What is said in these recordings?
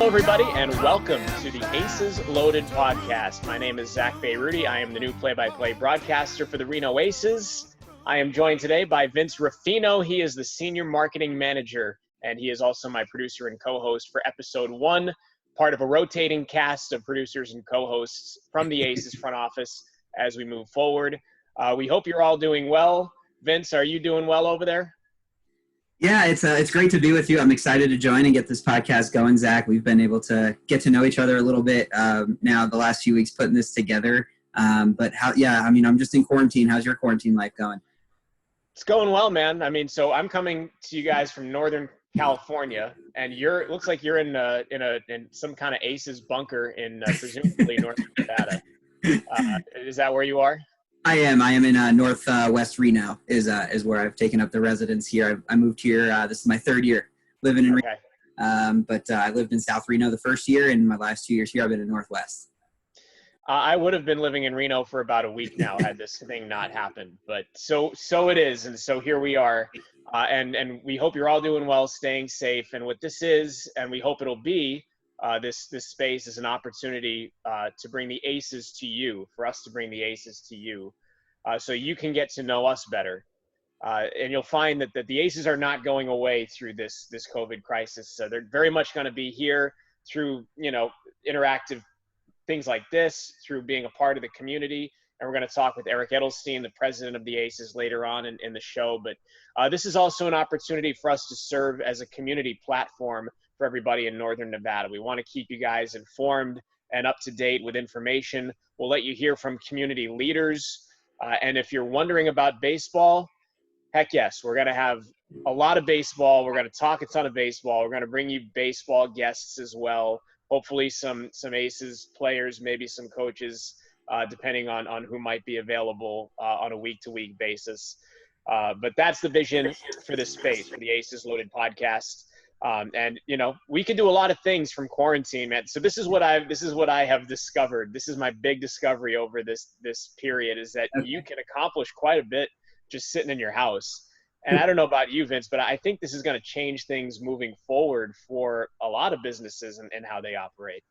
Hello, everybody, and welcome to the Aces Loaded podcast. My name is Zack. I am the new play-by-play broadcaster for the Reno Aces. I am joined today by Vince Ruffino. He is the senior marketing manager, and he is also my producer and co-host for episode 1, part of a rotating cast of producers and co-hosts from the Aces front office as we move forward. We hope you're all doing well. Vince, are you doing well over there? Yeah, it's great to be with you. I'm excited to join and get this podcast going, Zach. We've been able to get to know each other a little bit now the last few weeks putting this together. I'm just in quarantine. How's your quarantine life going? It's going well, man. So I'm coming to you guys from Northern California, and it looks like you're in some kind of Aces bunker in presumably Northern Nevada. Is that where you are? I am in northwest Reno is where I've taken up the residence here. I moved here. This is my third year living in Reno. But I lived in South Reno the first year, and my last 2 years here I've been in Northwest. I would have been living in Reno for about a week now had this thing not happened. But so it is, and so here we are. And we hope you're all doing well, staying safe. And what this is, and we hope it'll be, this space is an opportunity to bring the Aces to you, for us to bring the Aces to you, so you can get to know us better. And you'll find that the Aces are not going away through this COVID crisis. So they're very much going to be here through, interactive things like this, through being a part of the community. And we're going to talk with Edelstein, the president of the Aces, later on in the show. But this is also an opportunity for us to serve as a community platform for everybody in Northern Nevada. We want to keep you guys informed and up to date with information. We'll let you hear from community leaders. And if you're wondering about baseball, heck yes, we're going to have a lot of baseball. We're going to talk a ton of baseball. We're going to bring you baseball guests as well. Hopefully some Aces players, maybe some coaches, depending on who might be available on a week-to-week basis. But that's the vision for this space, for the Aces Loaded podcast. And we can do a lot of things from quarantine, man. So this is what I have discovered. This is my big discovery over this period, is that you can accomplish quite a bit just sitting in your house. And I don't know about you, Vince, but I think this is going to change things moving forward for a lot of businesses and how they operate.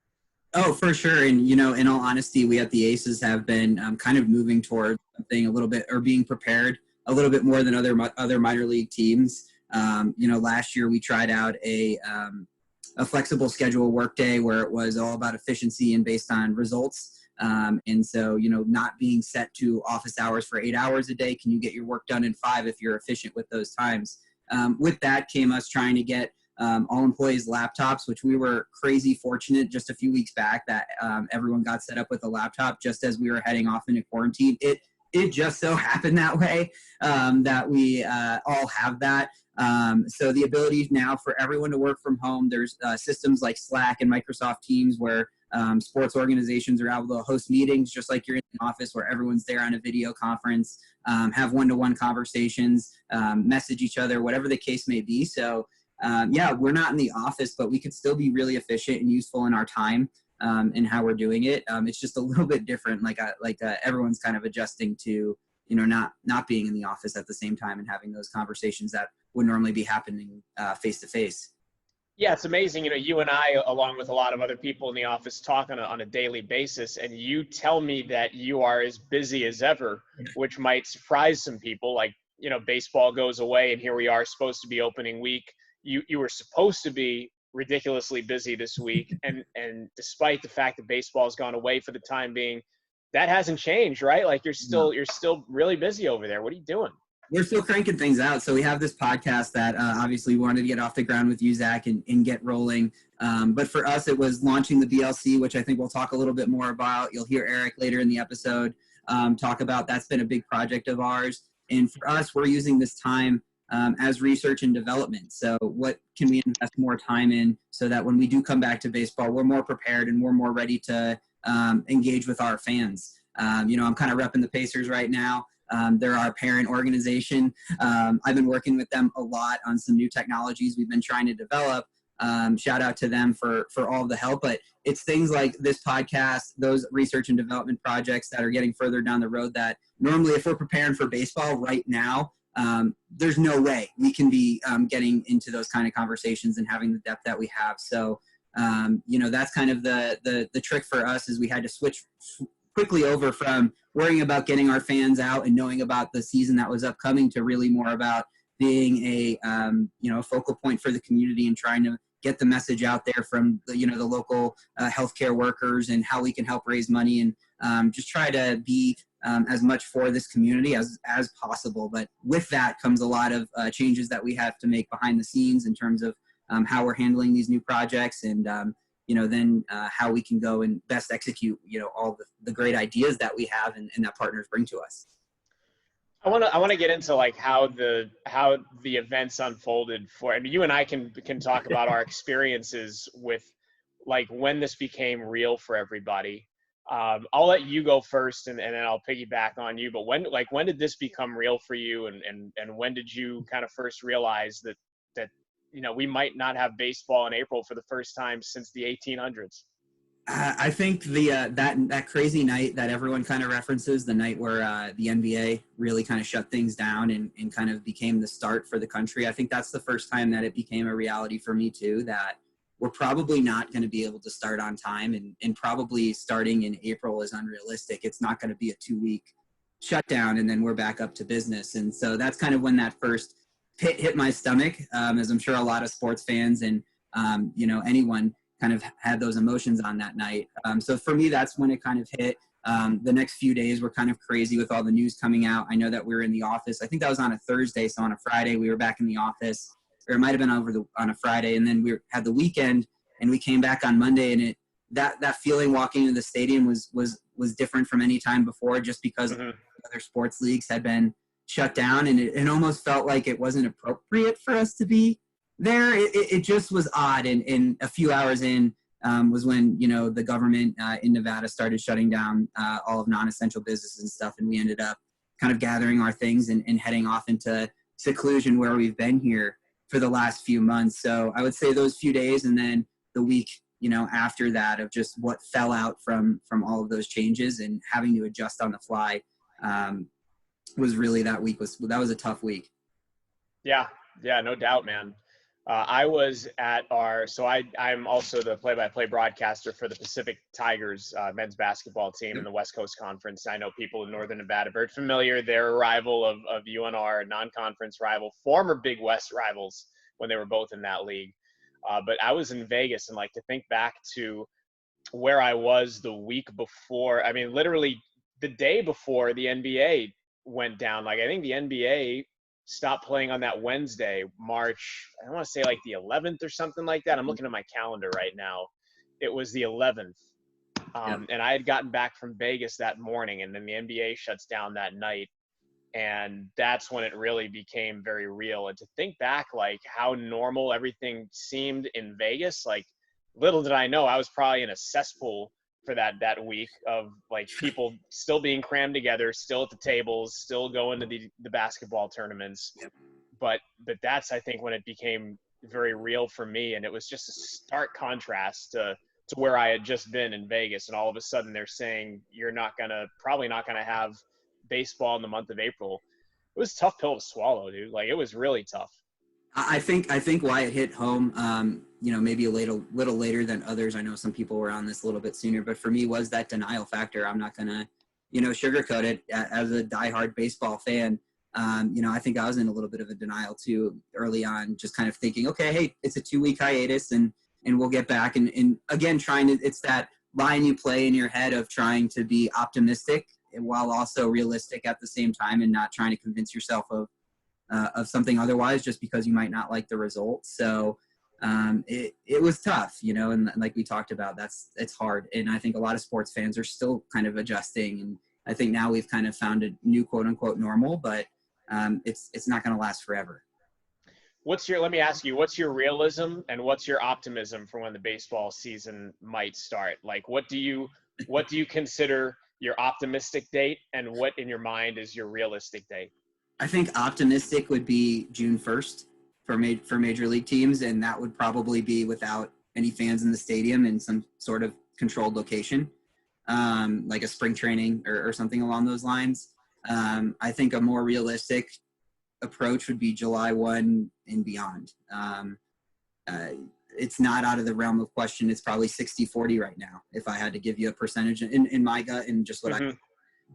Oh, for sure. And, in all honesty, we at the Aces have been kind of moving towards something a little bit, or being prepared a little bit more than other minor league teams. Last year we tried out a flexible schedule workday where it was all about efficiency and based on results. And so, not being set to office hours for 8 hours a day. Can you get your work done in 5 if you're efficient with those times? With that came us trying to get all employees laptops, which we were crazy fortunate just a few weeks back that everyone got set up with a laptop just as we were heading off into quarantine. It just so happened that way that we all have that. So the ability now for everyone to work from home, there's systems like Slack and Microsoft Teams where sports organizations are able to host meetings just like you're in the office, where everyone's there on a video conference, have one-to-one conversations, message each other, whatever the case may be. So we're not in the office, but we could still be really efficient and useful in our time and how we're doing it. It's just a little bit different. Everyone's kind of adjusting to, not being in the office at the same time and having those conversations that would normally be happening face to face. Yeah, it's amazing. You and I, along with a lot of other people in the office, talk on a daily basis, and you tell me that you are as busy as ever, which might surprise some people. Like, baseball goes away, and here we are, supposed to be opening week. You were supposed to be ridiculously busy this week, and despite the fact that baseball has gone away for the time being, that hasn't changed, right? Like you're still really busy over there. What are you doing? We're still cranking things out. So we have this podcast that obviously we wanted to get off the ground with you, Zach, and get rolling. But for us, it was launching the BLC, which I think we'll talk a little bit more about. You'll hear Eric later in the episode talk about. That's been a big project of ours. And for us, we're using this time as research and development. So what can we invest more time in so that when we do come back to baseball, we're more prepared and we're more ready to engage with our fans. I'm kind of repping the Pacers right now. They're our parent organization. I've been working with them a lot on some new technologies we've been trying to develop. Shout out to them for all the help. But it's things like this podcast, those research and development projects that are getting further down the road that normally if we're preparing for baseball right now, there's no way we can be getting into those kind of conversations and having the depth that we have. So That's kind of the trick for us is we had to switch quickly over from worrying about getting our fans out and knowing about the season that was upcoming to really more about being a focal point for the community and trying to get the message out there from the local healthcare workers and how we can help raise money and just try to be as much for this community as possible. But with that comes a lot of changes that we have to make behind the scenes in terms of how we're handling these new projects and then how we can go and best execute all the great ideas that we have and that partners bring to us. I want to get into like how the events unfolded for, and you and I can talk about our experiences with like when this became real for everybody. I'll let you go first, and then I'll piggyback on you. But when did this become real for you, and when did you kind of first realize that we might not have baseball in April for the first time since the 1800s? I think that crazy night that everyone kind of references, the night where the NBA really kind of shut things down and kind of became the start for the country. I think that's the first time that it became a reality for me too, that we're probably not going to be able to start on time and probably starting in April is unrealistic. It's not going to be a 2-week shutdown and then we're back up to business. And so that's kind of when that first pit hit my stomach, as I'm sure a lot of sports fans and, anyone kind of had those emotions on that night. So for me, that's when it kind of hit. The next few days were kind of crazy with all the news coming out. I know that we were in the office. I think that was on a Thursday. So on a Friday, we were back in the office, or it might've been on a Friday. And then we had the weekend and we came back on Monday, and that feeling walking into the stadium was different from any time before, just because other sports leagues had been shut down, and it almost felt like it wasn't appropriate for us to be there. It just was odd. And a few hours in was when, the government in Nevada started shutting down all of non-essential businesses and stuff. And we ended up kind of gathering our things and heading off into seclusion where we've been here for the last few months. So I would say those few days and then the week, after that of just what fell out from all of those changes and having to adjust on the fly was really that was a tough week. Yeah, no doubt, man. I was at I'm also the play-by-play broadcaster for the Pacific Tigers men's basketball team in the West Coast Conference. I know people in Northern Nevada very familiar. They're a rival of UNR, a non-conference rival, former Big West rivals when they were both in that league. But I was in Vegas, and like to think back to where I was the week before, I mean, literally the day before the NBA went down. Like I think the NBA stopped playing on that Wednesday, March, I want to say like the 11th or something like that. I'm looking at my calendar right now. It was the 11th. And I had gotten back from Vegas that morning, and then the NBA shuts down that night. And that's when it really became very real. And to think back, like how normal everything seemed in Vegas, like little did I know I was probably in a cesspool for that week of like people still being crammed together, still at the tables, still going to the basketball tournaments. But that's, I think, when it became very real for me. And it was just a stark contrast to where I had just been in Vegas. And all of a sudden they're saying, you're probably not going to have baseball in the month of April. It was a tough pill to swallow, dude. Like it was really tough. I think why it hit home, maybe a little later than others. I know some people were on this a little bit sooner, but for me was that denial factor. I'm not gonna, sugarcoat it. As a diehard baseball fan, I think I was in a little bit of a denial too early on, just kind of thinking, okay, hey, it's a 2-week hiatus and we'll get back. And again, it's that line you play in your head of trying to be optimistic while also realistic at the same time, and not trying to convince yourself of something otherwise just because you might not like the results. So it was tough, and like we talked about, it's hard. And I think a lot of sports fans are still kind of adjusting. And I think now we've kind of found a new quote unquote normal, but it's not going to last forever. Let me ask you, what's your realism and what's your optimism for when the baseball season might start? Like, what do you consider your optimistic date, and what in your mind is your realistic date? I think optimistic would be June 1st for major league teams, and that would probably be without any fans in the stadium in some sort of controlled location, like a spring training or something along those lines. I think a more realistic approach would be July 1 and beyond. it's not out of the realm of question. It's probably 60-40 right now, if I had to give you a percentage in my gut and just what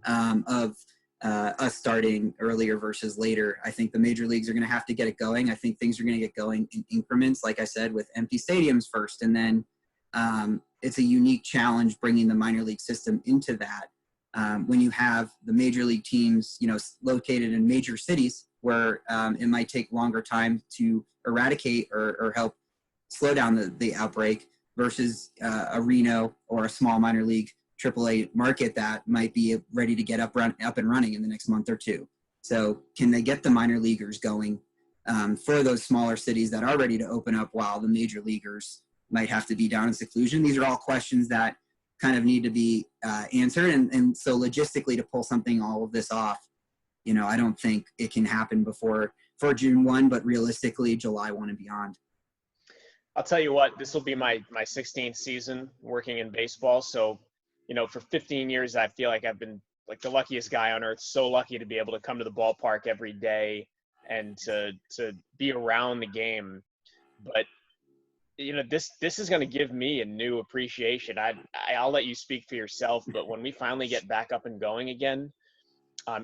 of us starting earlier versus later. I think the major leagues are going to have to get it going. I think things are going to get going in increments, like I said, with empty stadiums first. And then it's a unique challenge bringing the minor league system into that. When you have the major league teams, located in major cities where it might take longer time to eradicate or help slow down the outbreak versus a Reno or a small minor league AAA market that might be ready to get up and running in the next month or two. So can they get the minor leaguers going for those smaller cities that are ready to open up while the major leaguers might have to be down in seclusion? These are all questions that kind of need to be answered. And so logistically to pull all of this off, I don't think it can happen for June 1, but realistically July 1 and beyond. I'll tell you what, this will be my 16th season working in baseball. So, for 15 years, I feel like I've been like the luckiest guy on earth. So lucky to be able to come to the ballpark every day and to be around the game. But, this is going to give me a new appreciation. I'll let you speak for yourself, but when we finally get back up and going again,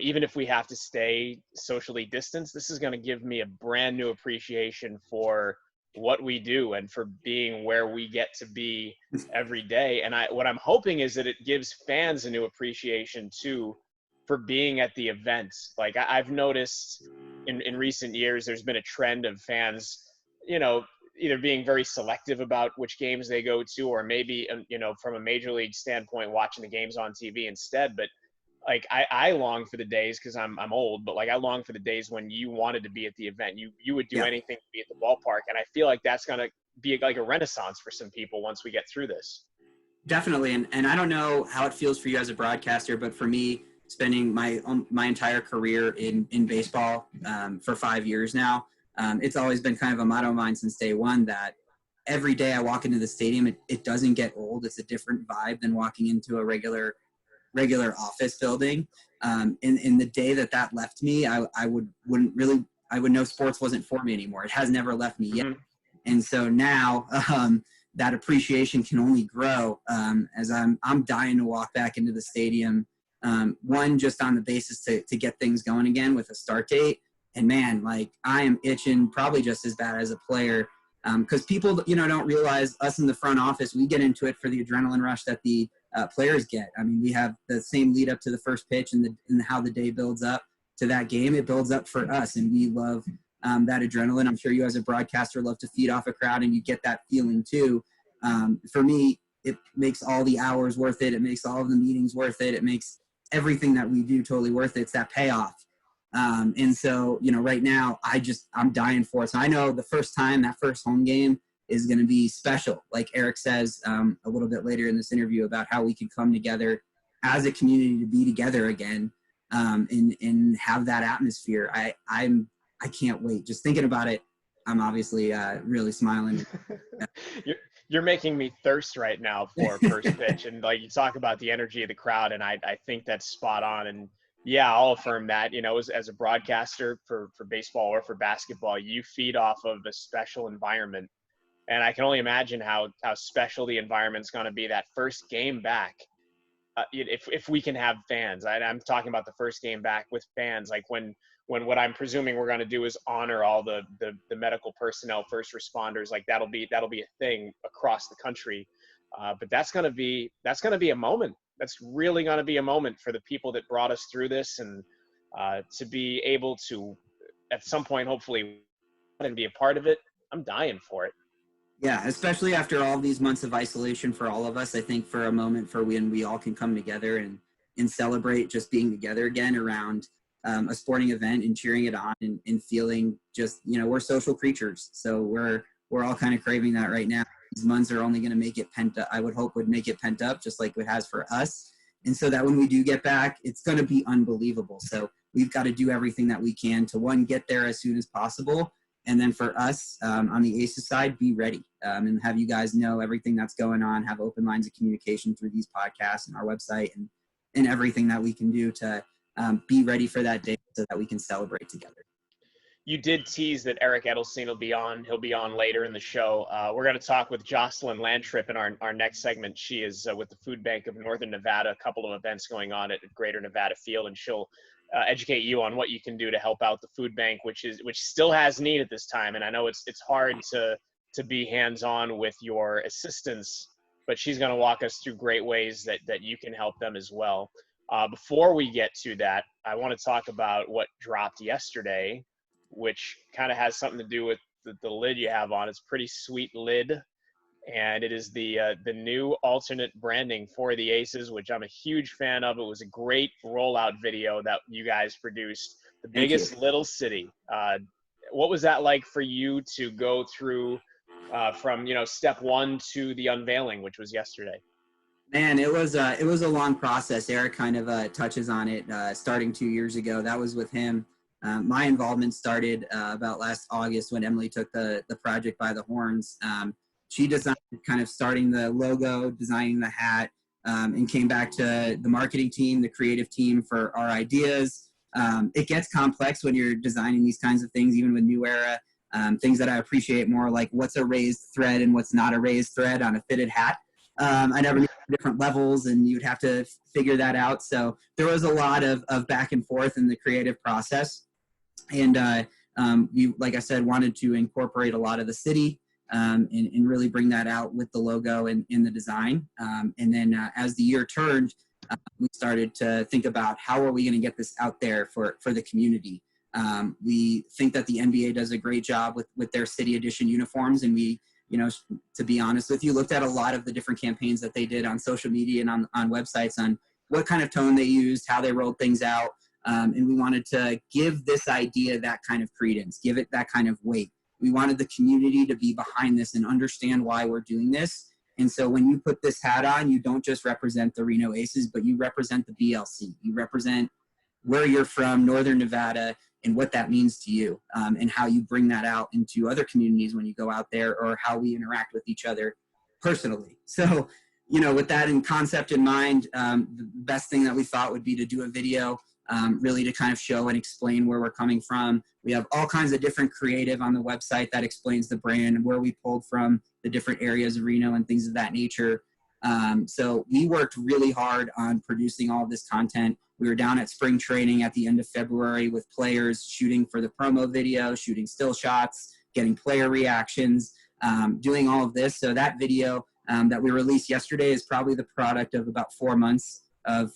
even if we have to stay socially distanced, this is going to give me a brand new appreciation for what we do and for being where we get to be every day. And what I'm hoping is that it gives fans a new appreciation too for being at the events. Like I've noticed in recent years, there's been a trend of fans, either being very selective about which games they go to, or maybe, from a major league standpoint, watching the games on TV instead. But like I long for the days, because I'm old, but like I long for the days when you wanted to be at the event. You would do anything to be at the ballpark, and I feel like that's gonna be like a renaissance for some people once we get through this. Definitely, and I don't know how it feels for you as a broadcaster, but for me, spending my entire career in baseball for 5 years now, it's always been kind of a motto of mine since day one that every day I walk into the stadium, it doesn't get old. It's a different vibe than walking into a regular office building. In the day that left me, I would know sports wasn't for me anymore. It has never left me yet. And so now that appreciation can only grow as I'm dying to walk back into the stadium. One, just on the basis to get things going again with a start date. And man, like I am itching probably just as bad as a player because people, don't realize us in the front office, we get into it for the adrenaline rush that the players get. I mean, we have the same lead up to the first pitch and how the day builds up to that game. It builds up for us, and we love that adrenaline. I'm sure you as a broadcaster love to feed off a crowd, and you get that feeling too. For me, it makes all the hours worth it. It makes all of the meetings worth it. It makes everything that we do totally worth it. It's that payoff. And so, right now I'm dying for it. So I know the first time, that first home game is going to be special. Like Eric says a little bit later in this interview about how we can come together as a community to be together again and have that atmosphere. I can't wait. Just thinking about it, I'm obviously really smiling. You're making me thirst right now for first pitch. And like you talk about the energy of the crowd, and I think that's spot on. And yeah, I'll affirm that, as a broadcaster for baseball or for basketball, you feed off of a special environment. And I can only imagine how special the environment's going to be that first game back. If we can have fans, I'm talking about the first game back with fans, like when what I'm presuming we're going to do is honor all the medical personnel, first responders, like that'll be a thing across the country. But that's going to be a moment. That's really going to be a moment for the people that brought us through this, and to be able to, at some point, hopefully, and be a part of it. I'm dying for it. Yeah, especially after all these months of isolation for all of us, I think for a moment for when we all can come together and celebrate just being together again around a sporting event and cheering it on and feeling just, we're social creatures. So we're all kind of craving that right now. These months are only going to make it pent up. I would hope would make it pent up just like it has for us. And so that when we do get back, it's going to be unbelievable. So we've got to do everything that we can to, one, get there as soon as possible. And then for us on the Aces side, be ready and have you guys know everything that's going on, have open lines of communication through these podcasts and our website and everything that we can do to be ready for that day so that we can celebrate together. you did tease that Eric Edelstein will be on. He'll be on later in the show. We're going to talk with Jocelyn Landtrip in our next segment. She is with the Food Bank of Northern Nevada, a couple of events going on at Greater Nevada Field, and she'll educate you on what you can do to help out the food bank, which still has need at this time. And I know it's hard to be hands-on with your assistants, but she's going to walk us through great ways that you can help them as well. Before we get to that, I want to talk about what dropped yesterday, which kind of has something to do with the lid you have on. It's a pretty sweet lid, and it is the new alternate branding for the Aces, which I'm a huge fan of. It was a great rollout video that you guys produced. The biggest little city. What was that like for you to go through from step one to the unveiling, which was yesterday? Man, it was a long process. Eric kind of touches on it. Starting 2 years ago, that was with him. My involvement started about last August when Emily took the project by the horns. She designed kind of starting the logo, designing the hat, and came back to the marketing team, the creative team for our ideas. It gets complex when you're designing these kinds of things, even with New Era. Things that I appreciate more, like what's a raised thread and what's not a raised thread on a fitted hat. I never knew different levels, and you'd have to figure that out. So there was a lot of back and forth in the creative process. And we, like I said, wanted to incorporate a lot of the city and really bring that out with the logo and in the design. And then as the year turned, we started to think about how are we going to get this out there for the community. We think that the NBA does a great job with their city edition uniforms, and we, to be honest with you, looked at a lot of the different campaigns that they did on social media and on websites on what kind of tone they used, how they rolled things out. And we wanted to give this idea that kind of credence, give it that kind of weight. We wanted the community to be behind this and understand why we're doing this. And so when you put this hat on, you don't just represent the Reno Aces, but you represent the BLC. You represent where you're from, Northern Nevada, and what that means to you, and how you bring that out into other communities when you go out there, or how we interact with each other personally. So, with that in concept in mind, the best thing that we thought would be to do a video, really to kind of show and explain where we're coming from. We have all kinds of different creative on the website that explains the brand and where we pulled from, the different areas of Reno and things of that nature. So we worked really hard on producing all of this content. We were down at spring training at the end of February with players shooting for the promo video, shooting still shots, getting player reactions, doing all of this. So that video that we released yesterday is probably the product of about 4 months of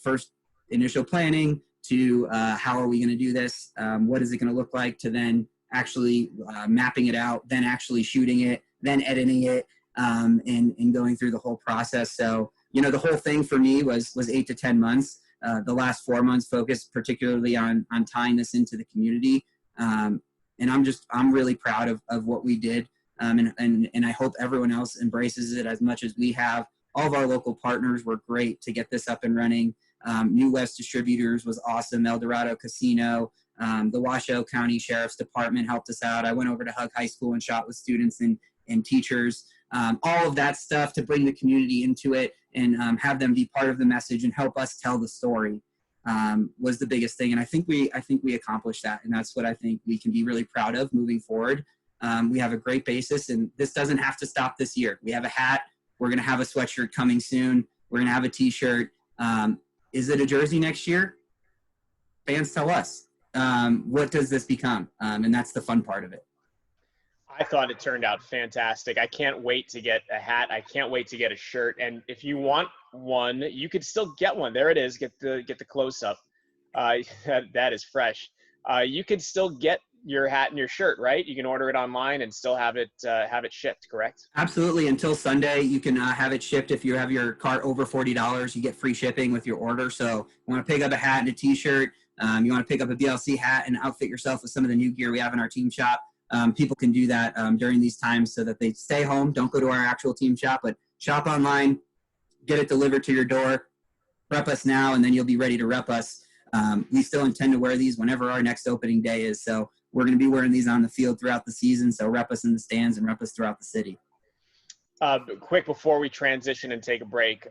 first initial planning to how are we going to do this, what is it going to look like, to then actually mapping it out, then actually shooting it, then editing it, and going through the whole process. So, the whole thing for me was 8 to 10 months. The last 4 months focused particularly on tying this into the community. And I'm really proud of what we did. And I hope everyone else embraces it as much as we have. All of our local partners were great to get this up and running. New West Distributors was awesome. El Dorado Casino, the Washoe County Sheriff's Department helped us out. I went over to Hug High School and shot with students and teachers. All of that stuff to bring the community into it and have them be part of the message and help us tell the story was the biggest thing. And I think we accomplished that. And that's what I think we can be really proud of moving forward. We have a great basis, and this doesn't have to stop this year. We have a hat. We're going to have a sweatshirt coming soon. We're going to have a t-shirt. Is it a jersey next year? Fans tell us. What does this become? And that's the fun part of it. I thought it turned out fantastic. I can't wait to get a hat. I can't wait to get a shirt. And if you want one, you could still get one. There it is. Get the close up. That is fresh. You could still get your hat and your shirt, right? You can order it online and still have it shipped, correct? Absolutely. Until Sunday, you can have it shipped. If you have your cart over $40, you get free shipping with your order. So you want to pick up a hat and a t-shirt. You want to pick up a BLC hat and outfit yourself with some of the new gear we have in our team shop. People can do that during these times so that they stay home, don't go to our actual team shop, but shop online, get it delivered to your door, rep us now, and then you'll be ready to rep us. We still intend to wear these whenever our next opening day is. So we're going to be wearing these on the field throughout the season. So rep us in the stands and rep us throughout the city. Quick before we transition and take a break,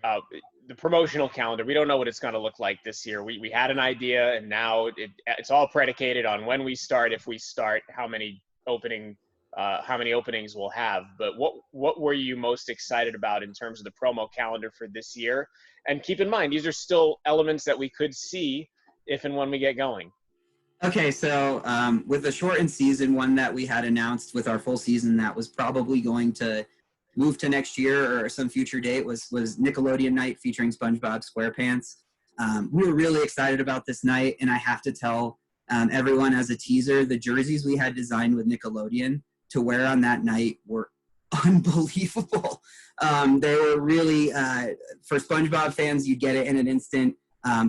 the promotional calendar. We don't know what it's going to look like this year. We had an idea, and now it's all predicated on when we start, if we start, how many openings we'll have. But what were you most excited about in terms of the promo calendar for this year? And keep in mind, these are still elements that we could see if and when we get going. Okay, so with the shortened season, one that we had announced with our full season that was probably going to move to next year or some future date was Nickelodeon Night featuring SpongeBob SquarePants. We were really excited about this night, and I have to tell everyone as a teaser, the jerseys we had designed with Nickelodeon to wear on that night were unbelievable. They were really, for SpongeBob fans, you get it in an instant.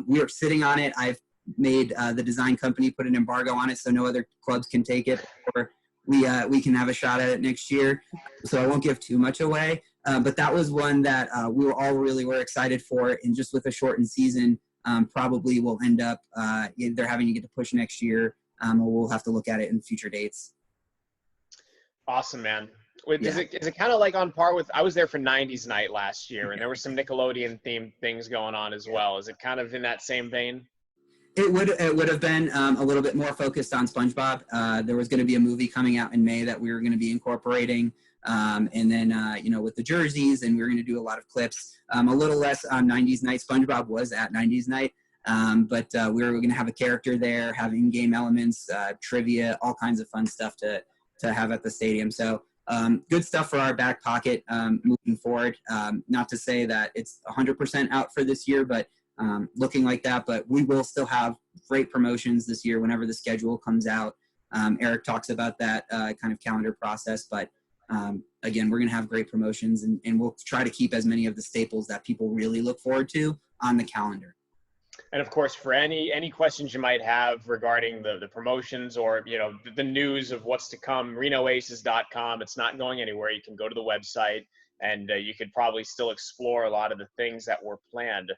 We were sitting on it. I've made the design company put an embargo on it so no other clubs can take it, or we can have a shot at it next year. So I won't give too much away. But that was one that we were all really were excited for, and just with a shortened season, probably will end up either having to get to push next year, or we'll have to look at it in future dates. Awesome, man. Is it kind of like on par with, I was there for 90s Night last year, and there were some Nickelodeon themed things going on as well. Is it kind of in that same vein? It would have been a little bit more focused on SpongeBob. There was going to be a movie coming out in May that we were going to be incorporating, and then with the jerseys, and we were going to do a lot of clips. A little less on 90s Night. SpongeBob was at 90s Night, but we were going to have a character there, have in-game elements, trivia, all kinds of fun stuff to have at the stadium. So good stuff for our back pocket moving forward. Not to say that it's 100% out for this year, but looking like that. But we will still have great promotions this year whenever the schedule comes out. Eric talks about that kind of calendar process. But again, we're going to have great promotions, and we'll try to keep as many of the staples that people really look forward to on the calendar. And of course, for any questions you might have regarding the promotions or, the news of what's to come, renoaces.com, it's not going anywhere. You can go to the website, and you could probably still explore a lot of the things that were planned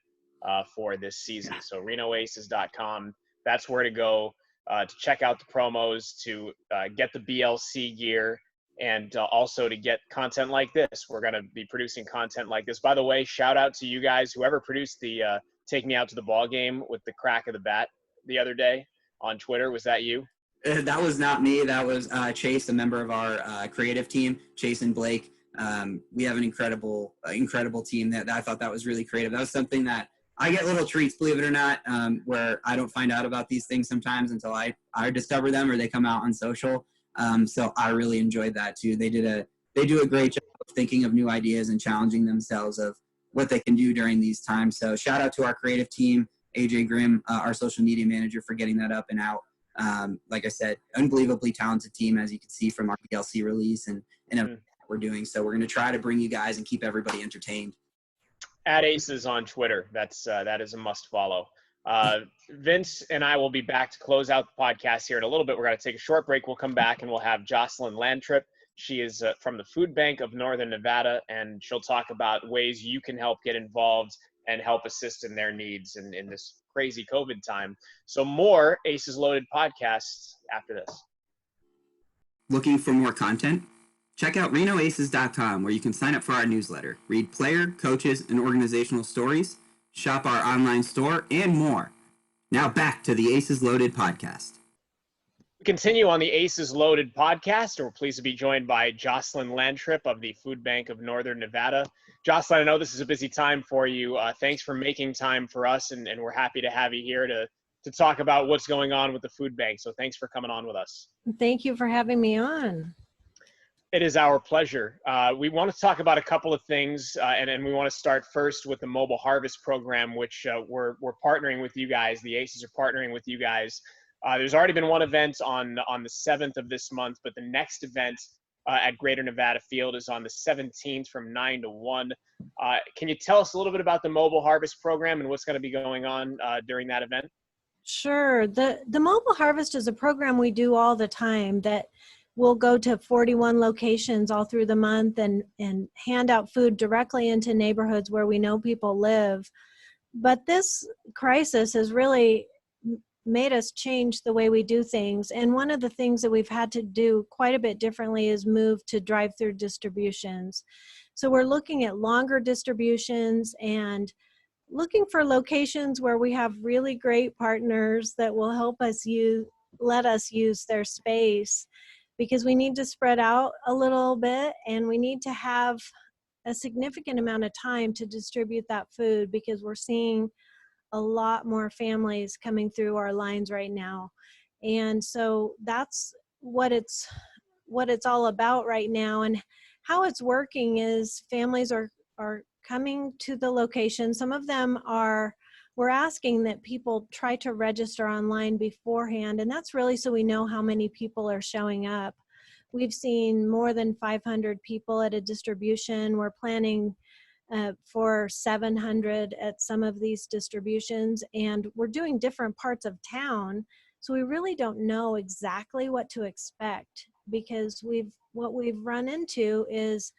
for this season. So renoaces.com, that's where to go to check out the promos, to get the BLC gear, and also to get content like this. We're going to be producing content like this. By the way, shout out to you guys, whoever produced the Take Me Out to the Ball Game with the crack of the bat the other day on Twitter. Was that you? That was not me. That was Chase, a member of our creative team, Chase and Blake. We have an incredible team that I thought that was really creative. That was something that I get little treats, believe it or not, where I don't find out about these things sometimes until I discover them or they come out on social. So I really enjoyed that too. They do a great job of thinking of new ideas and challenging themselves of what they can do during these times. So shout out to our creative team, AJ Grimm, our social media manager, for getting that up and out. Like I said, unbelievably talented team, as you can see from our BLC release and everything that we're doing. So we're going to try to bring you guys and keep everybody entertained. At Aces on Twitter. That is a must follow. Vince and I will be back to close out the podcast here in a little bit. We're going to take a short break. We'll come back and we'll have Jocelyn Landtrip. She is from the Food Bank of Northern Nevada, and she'll talk about ways you can help get involved and help assist in their needs in this crazy COVID time. So more Aces Loaded podcasts after this. Looking for more content? Check out renoaces.com, where you can sign up for our newsletter, read player, coaches, and organizational stories, shop our online store, and more. Now back to the Aces Loaded podcast. We continue on the Aces Loaded podcast, and we're pleased to be joined by Jocelyn Landtrip of the Food Bank of Northern Nevada. Jocelyn, I know this is a busy time for you. Thanks for making time for us, and we're happy to have you here to talk about what's going on with the food bank. So thanks for coming on with us. Thank you for having me on. It is our pleasure. We want to talk about a couple of things, and we want to start first with the Mobile Harvest Program, which we're partnering with you guys. The Aces are partnering with you guys. There's already been one event on the 7th of this month, but the next event at Greater Nevada Field is on the 17th from 9 to 1. Can you tell us a little bit about the Mobile Harvest Program and what's going to be going on during that event? Sure. The Mobile Harvest is a program we do all the time that we'll go to 41 locations all through the month and hand out food directly into neighborhoods where we know people live. But this crisis has really made us change the way we do things. And one of the things that we've had to do quite a bit differently is move to drive-through distributions. So we're looking at longer distributions and looking for locations where we have really great partners that will help us let us use their space, because we need to spread out a little bit and we need to have a significant amount of time to distribute that food, because we're seeing a lot more families coming through our lines right now. And so that's what it's all about right now. And how it's working is families are coming to the location. Some of them we're asking that people try to register online beforehand, and that's really so we know how many people are showing up. We've seen more than 500 people at a distribution. We're planning for 700 at some of these distributions, and we're doing different parts of town, so we really don't know exactly what to expect, because what we've run into is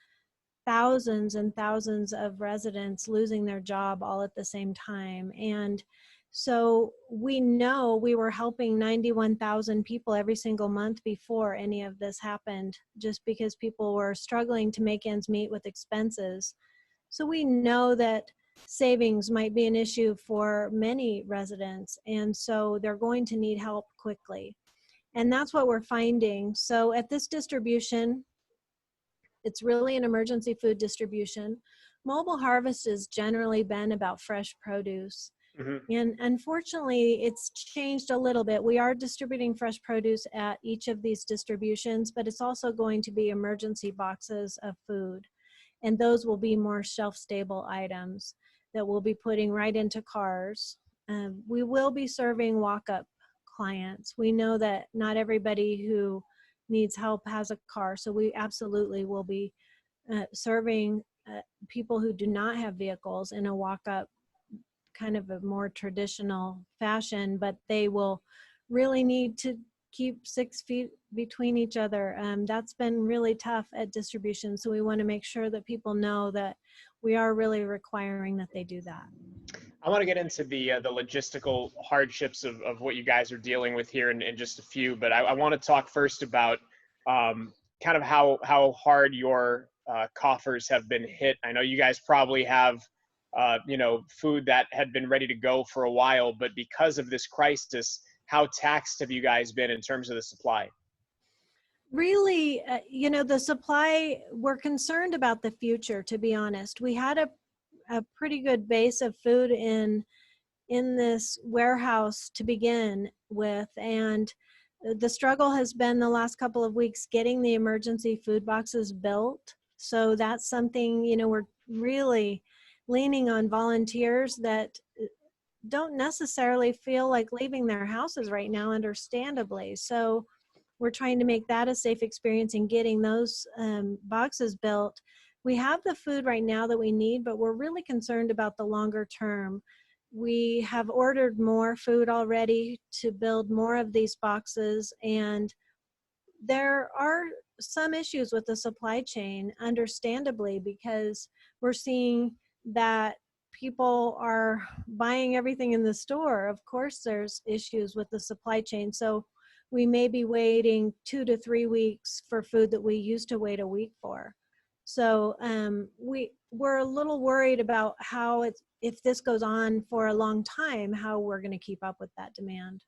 thousands and thousands of residents losing their job all at the same time. And so we know we were helping 91,000 people every single month before any of this happened, just because people were struggling to make ends meet with expenses. So we know that savings might be an issue for many residents, and so they're going to need help quickly. And that's what we're finding. So at this distribution, it's really an emergency food distribution. Mobile harvest has generally been about fresh produce. Mm-hmm. And unfortunately, it's changed a little bit. We are distributing fresh produce at each of these distributions, but it's also going to be emergency boxes of food. And those will be more shelf-stable items that we'll be putting right into cars. We will be serving walk-up clients. We know that not everybody who needs help has a car, so we absolutely will be serving people who do not have vehicles in a walk-up, kind of a more traditional fashion, but they will really need to keep 6 feet between each other. That's been really tough at distribution, so we want to make sure that people know that we are really requiring that they do that. I want to get into the logistical hardships of what you guys are dealing with here in just a few, but I want to talk first about kind of how hard your coffers have been hit. I know you guys probably have food that had been ready to go for a while, but because of this crisis, how taxed have you guys been in terms of the supply? Really, the supply, we're concerned about the future, to be honest. We had a pretty good base of food in this warehouse to begin with, and the struggle has been the last couple of weeks getting the emergency food boxes built. So that's something, we're really leaning on volunteers that don't necessarily feel like leaving their houses right now, understandably. So we're trying to make that a safe experience in getting those boxes built. We have the food right now that we need, but we're really concerned about the longer term. We have ordered more food already to build more of these boxes, and there are some issues with the supply chain, understandably, because we're seeing that people are buying everything in the store. Of course, there's issues with the supply chain. So we may be waiting 2 to 3 weeks for food that we used to wait a week for. So we're a little worried about if this goes on for a long time, how we're going to keep up with that demand.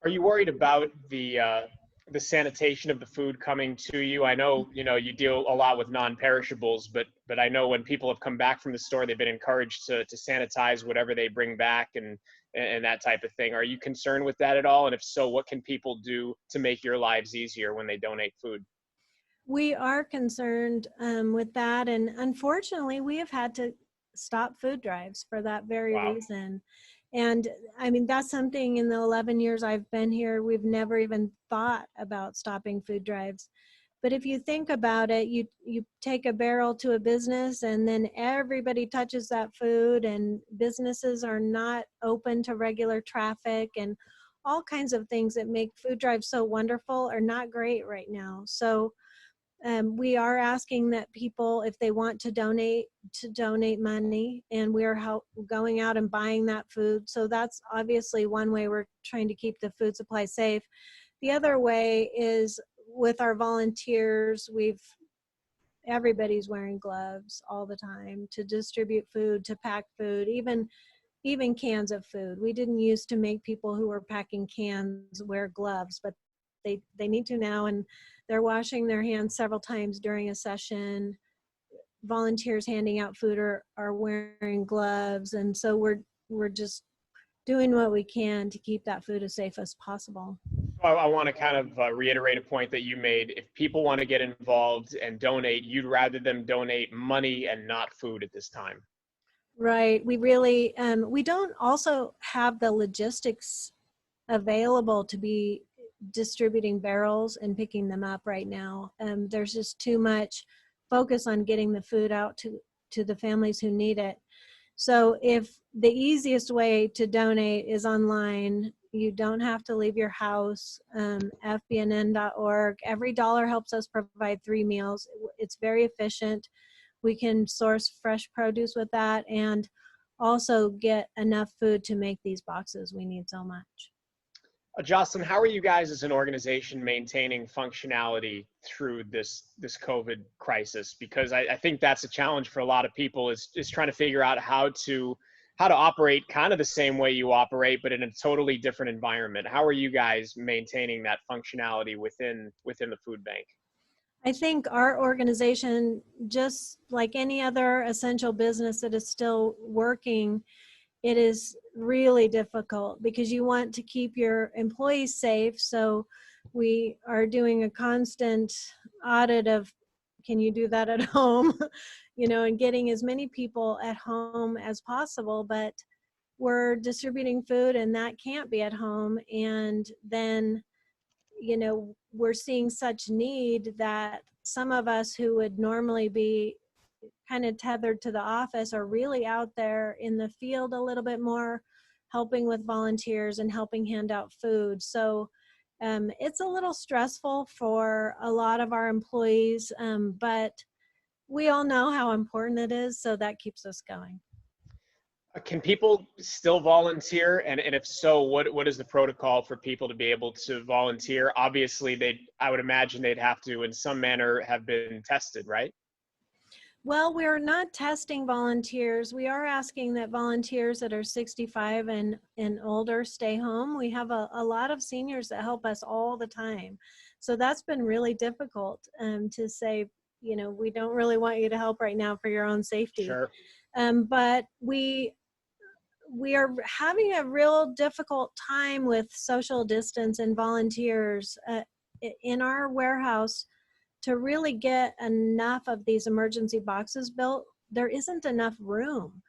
Are you worried about the sanitation of the food coming to you? I know you deal a lot with non-perishables, but I know when people have come back from the store, they've been encouraged to sanitize whatever they bring back and that type of thing. Are you concerned with that at all? And if so, what can people do to make your lives easier when they donate food? We are concerned with that, and unfortunately, we have had to stop food drives for that very Wow. reason. And I mean, that's something in the 11 years I've been here, we've never even thought about stopping food drives. But if you think about it, you take a barrel to a business and then everybody touches that food, and businesses are not open to regular traffic, and all kinds of things that make food drives so wonderful are not great right now. So we are asking that people, if they want to donate money, and we're going out and buying that food. So that's obviously one way we're trying to keep the food supply safe. The other way is with our volunteers. We've everybody's wearing gloves all the time to distribute food, to pack food, even cans of food. We didn't used to make people who were packing cans wear gloves, but they need to now, and they're washing their hands several times during a session. Volunteers handing out food are wearing gloves, and so we're just doing what we can to keep that food as safe as possible. I want to kind of reiterate a point that you made. If people want to get involved and donate, you'd rather them donate money and not food at this time. Right. We really, we don't also have the logistics available to be distributing barrels and picking them up right now. There's just too much focus on getting the food out to the families who need it. So if the easiest way to donate is online, you don't have to leave your house. FBNN.org. Every dollar helps us provide 3 meals. It's very efficient. We can source fresh produce with that and also get enough food to make these boxes we need so much. Jocelyn, how are you guys as an organization maintaining functionality through this COVID crisis? Because I think that's a challenge for a lot of people is trying to figure out how to operate kind of the same way you operate, but in a totally different environment. How are you guys maintaining that functionality within the food bank? I think our organization, just like any other essential business that is still working, it is really difficult because you want to keep your employees safe. So we are doing a constant audit of, can you do that at home? And getting as many people at home as possible, but we're distributing food and that can't be at home. And then, we're seeing such need that some of us who would normally be kind of tethered to the office are really out there in the field a little bit more, helping with volunteers and helping hand out food. So it's a little stressful for a lot of our employees, but we all know how important it is, so that keeps us going. Can people still volunteer? And if so, what is the protocol for people to be able to volunteer? Obviously, I would imagine they'd have to, in some manner, have been tested, right? Well, we're not testing volunteers. We are asking that volunteers that are 65 and older stay home. We have a lot of seniors that help us all the time. So that's been really difficult to say, we don't really want you to help right now for your own safety. Sure. But we are having a real difficult time with social distance and volunteers in our warehouse. To really get enough of these emergency boxes built, there isn't enough room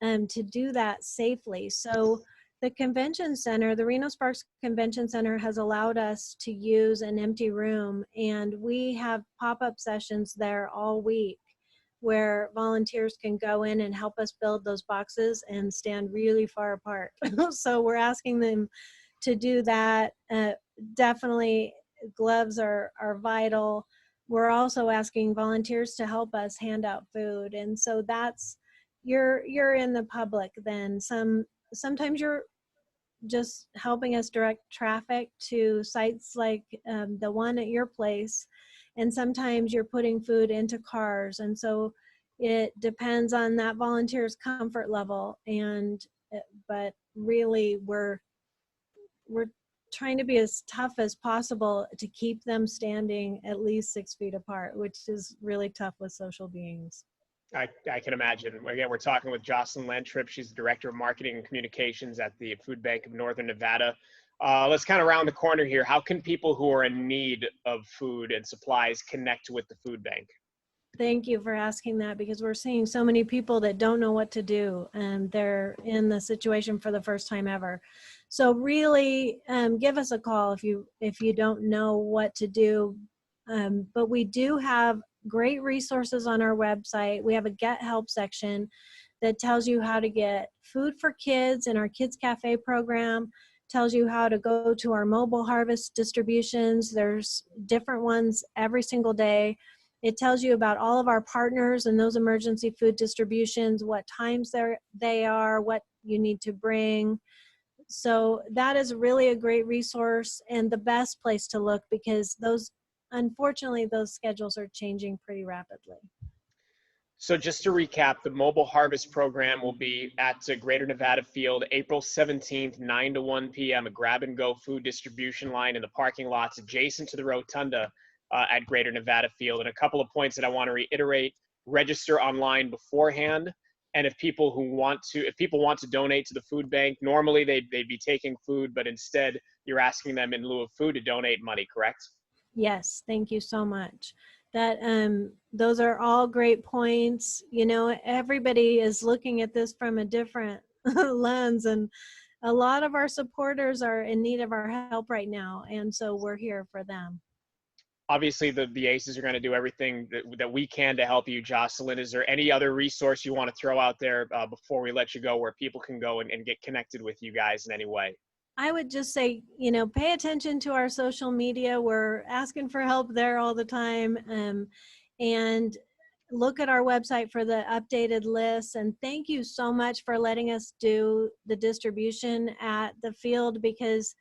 to do that safely. So the convention center, the Reno Sparks Convention Center, has allowed us to use an empty room, and we have pop-up sessions there all week where volunteers can go in and help us build those boxes and stand really far apart. So we're asking them to do that. Definitely gloves are vital. We're also asking volunteers to help us hand out food. And so that's, you're in the public then. Sometimes you're just helping us direct traffic to sites like the one at your place. And sometimes you're putting food into cars. And so it depends on that volunteer's comfort level. But really we're trying to be as tough as possible to keep them standing at least 6 feet apart, which is really tough with social beings. I can imagine. Again, we're talking with Jocelyn Lantrip. She's the Director of Marketing and Communications at the Food Bank of Northern Nevada. Let's kind of round the corner here. How can people who are in need of food and supplies connect with the food bank? Thank you for asking that, because we're seeing so many people that don't know what to do, and they're in the situation for the first time ever. So really give us a call if you don't know what to do. But we do have great resources on our website. We have a Get Help section that tells you how to get food for kids in our Kids Cafe program, tells you how to go to our mobile harvest distributions. There's different ones every single day. It tells you about all of our partners and those emergency food distributions, what times they are, what you need to bring. So that is really a great resource and the best place to look, because unfortunately, those schedules are changing pretty rapidly. So just to recap, the Mobile Harvest Program will be at Greater Nevada Field, April 17th, 9 to 1 p.m., a grab-and-go food distribution line in the parking lots adjacent to the rotunda at Greater Nevada Field. And a couple of points that I want to reiterate: register online beforehand. And if people want to donate to the food bank, normally they'd be taking food, but instead you're asking them in lieu of food to donate money, correct? Yes, thank you so much. That those are all great points. You know, everybody is looking at this from a different lens, and a lot of our supporters are in need of our help right now, and so we're here for them. Obviously, the Aces are going to do everything that we can to help you, Jocelyn. Is there any other resource you want to throw out there before we let you go, where people can go and get connected with you guys in any way? I would just say, you know, pay attention to our social media. We're asking for help there all the time. And look at our website for the updated lists. And thank you so much for letting us do the distribution at the field, because,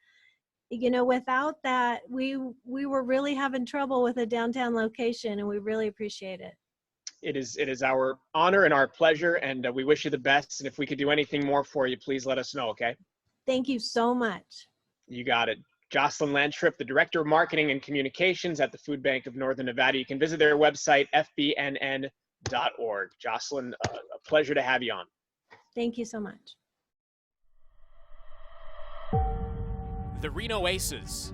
you know, without that, we were really having trouble with a downtown location, and we really appreciate it. It is our honor and our pleasure, and we wish you the best. And if we could do anything more for you, please let us know, okay? Thank you so much. You got it. Jocelyn Landtrip, the Director of Marketing and Communications at the Food Bank of Northern Nevada. You can visit their website, fbnn.org. Jocelyn, a pleasure to have you on. Thank you so much. The Reno Aces.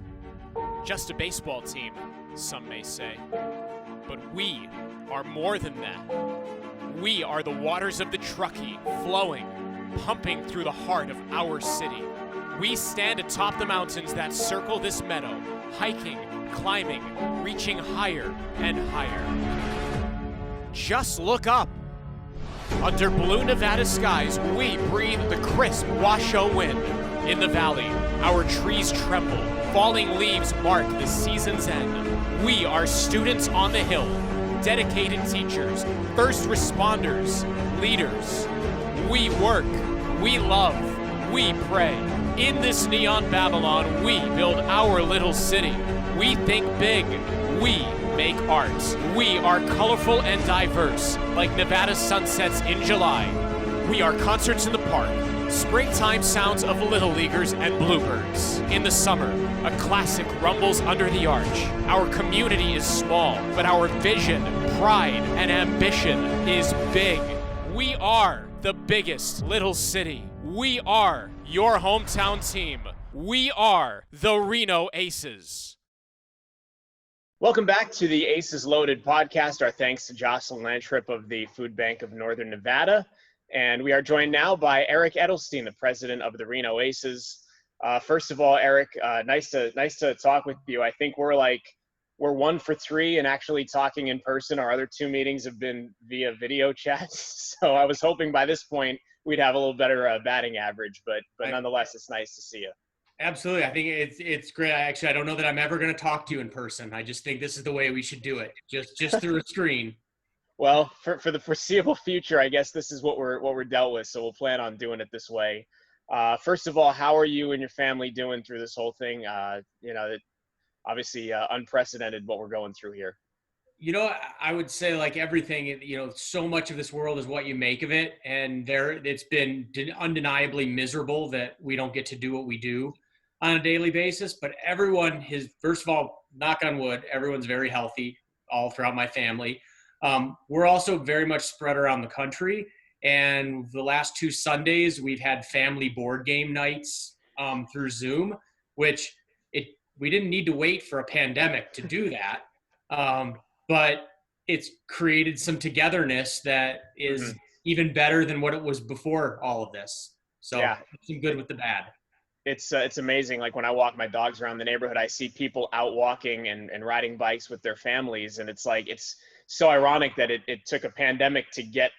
Just a baseball team, some may say. But we are more than that. We are the waters of the Truckee, flowing, pumping through the heart of our city. We stand atop the mountains that circle this meadow, hiking, climbing, reaching higher and higher. Just look up. Under blue Nevada skies, we breathe the crisp Washoe wind. In the valley, our trees tremble. Falling leaves mark the season's end. We are students on the hill, dedicated teachers, first responders, leaders. We work, we love, we pray. In this neon Babylon, we build our little city. We think big, we make art. We are colorful and diverse, like Nevada sunsets in July. We are concerts in the park, springtime sounds of little leaguers and bluebirds. In the summer, a classic rumbles under the arch. Our community is small, but our vision, pride, and ambition is big. We are the biggest little city. We are your hometown team. We are the Reno Aces. Welcome back to the Aces Loaded podcast. Our thanks to Jocelyn Landtrip of the Food Bank of Northern Nevada. And we are joined now by Eric Edelstein, the president of the Reno Aces. First of all, Eric, nice to talk with you. I think we're 1 for 3 and actually talking in person. Our other 2 meetings have been via video chats. So I was hoping by this point we'd have a little better batting average, but nonetheless, it's nice to see you. Absolutely. I think it's great. I don't know that I'm ever going to talk to you in person. I just think this is the way we should do it, just through a screen. Well, for the foreseeable future, I guess this is what we're dealt with. So we'll plan on doing it this way. First of all, how are you and your family doing through this whole thing? Obviously unprecedented what we're going through here. You know, I would say like everything, so much of this world is what you make of it. And it's been undeniably miserable that we don't get to do what we do on a daily basis. But everyone first of all, knock on wood, everyone's very healthy all throughout my family. We're also very much spread around the country. And the last 2 Sundays, we've had family board game nights through Zoom, which we didn't need to wait for a pandemic to do that. But it's created some togetherness that is even better than what it was before all of this. So yeah, some good with the bad. It's amazing. Like when I walk my dogs around the neighborhood, I see people out walking and riding bikes with their families. And it's so ironic that it took a pandemic to get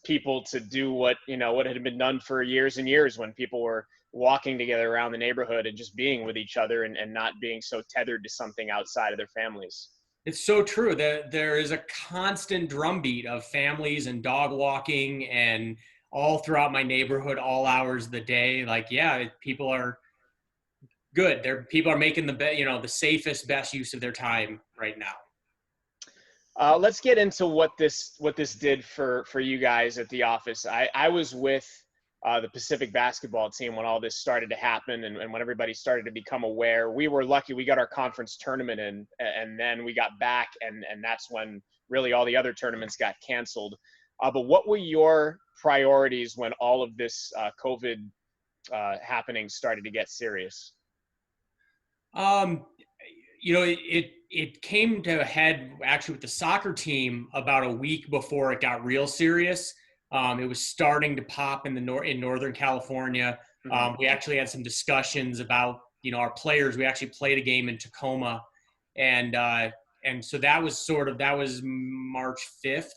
people to do what had been done for years and years, when people were walking together around the neighborhood and just being with each other and not being so tethered to something outside of their families. It's so true that there is a constant drumbeat of families and dog walking and all throughout my neighborhood, all hours of the day. People are good. People are making the safest, best use of their time right now. Let's get into what this did for you guys at the office. I was with the Pacific basketball team when all this started to happen, and when everybody started to become aware. We were lucky; we got our conference tournament in, and then we got back, and that's when really all the other tournaments got canceled. But what were your priorities when all of this COVID happening started to get serious? It came to a head actually with the soccer team about a week before it got real serious. It was starting to pop in in Northern California. We actually had some discussions about our players. We actually played a game in Tacoma, and so that was March 5th.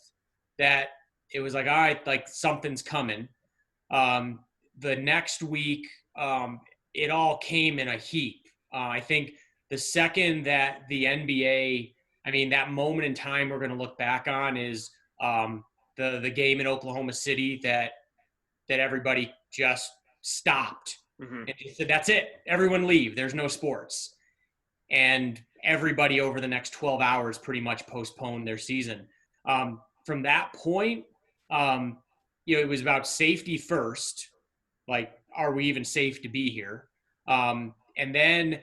That it was like, all right, like something's coming. The next week, it all came in a heap. I think the second that the NBA, that moment in time we're going to look back on is the game in Oklahoma City that everybody just stopped. And they said, that's it. Everyone leave. There's no sports. And everybody over the next 12 hours pretty much postponed their season. From that point, it was about safety first. Like, are we even safe to be here? And then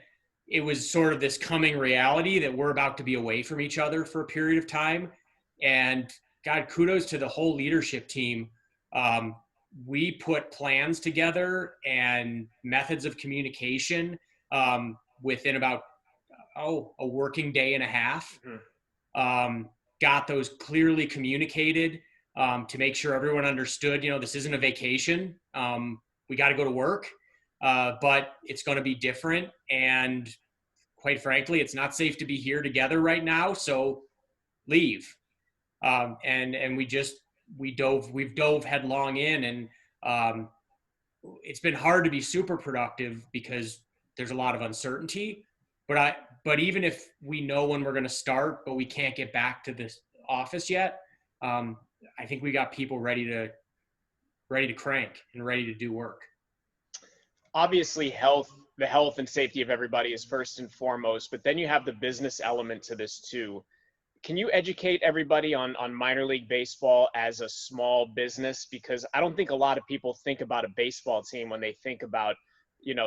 it was sort of this coming reality that we're about to be away from each other for a period of time. And God, kudos to the whole leadership team. We put plans together and methods of communication within about a working day and a half. Got those clearly communicated to make sure everyone understood, this isn't a vacation. We got to go to work, but it's going to be different. And quite frankly, it's not safe to be here together right now. So leave. And we've dove headlong in, and it's been hard to be super productive because there's a lot of uncertainty. But even if we know when we're going to start, but we can't get back to this office yet, I think we got people ready to crank and ready to do work. Obviously, the health and safety of everybody is first and foremost, but then you have the business element to this too. Can you educate everybody on minor league baseball as a small business? Because I don't think a lot of people think about a baseball team when they think about,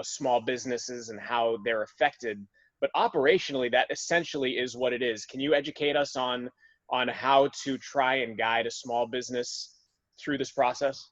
small businesses and how they're affected. But operationally, that essentially is what it is. Can you educate us on how to try and guide a small business through this process?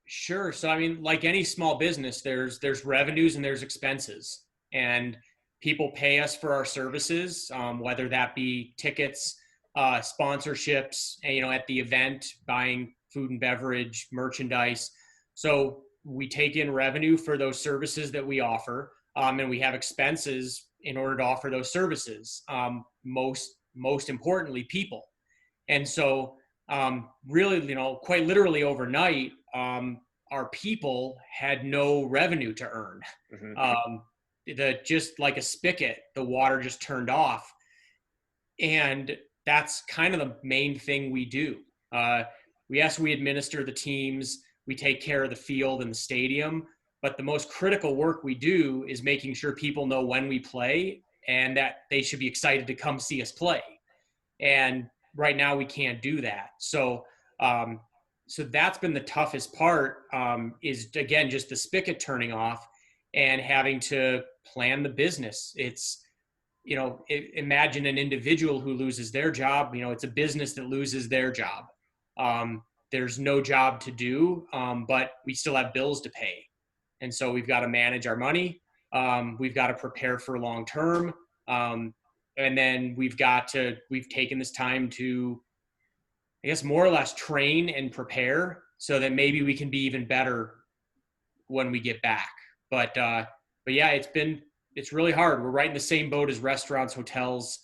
Sure. So, like any small business, there's revenues and there's expenses, and people pay us for our services, whether that be tickets, sponsorships, at the event, buying food and beverage, merchandise. So we take in revenue for those services that we offer, and we have expenses in order to offer those services. Most importantly, people. And so really, quite literally overnight, our people had no revenue to earn. Just like a spigot, the water just turned off. And that's kind of the main thing we do. We administer the teams, we take care of the field and the stadium, but the most critical work we do is making sure people know when we play and that they should be excited to come see us play. And right now we can't do that. So that's been the toughest part, is again, just the spigot turning off and having to plan the business. It's, imagine an individual who loses their job. It's a business that loses their job. There's no job to do, but we still have bills to pay. And so we've got to manage our money. We've got to prepare for long term. And then we've taken this time to, I guess, more or less train and prepare so that maybe we can be even better when we get back. But yeah, it's really hard. We're right in the same boat as restaurants, hotels,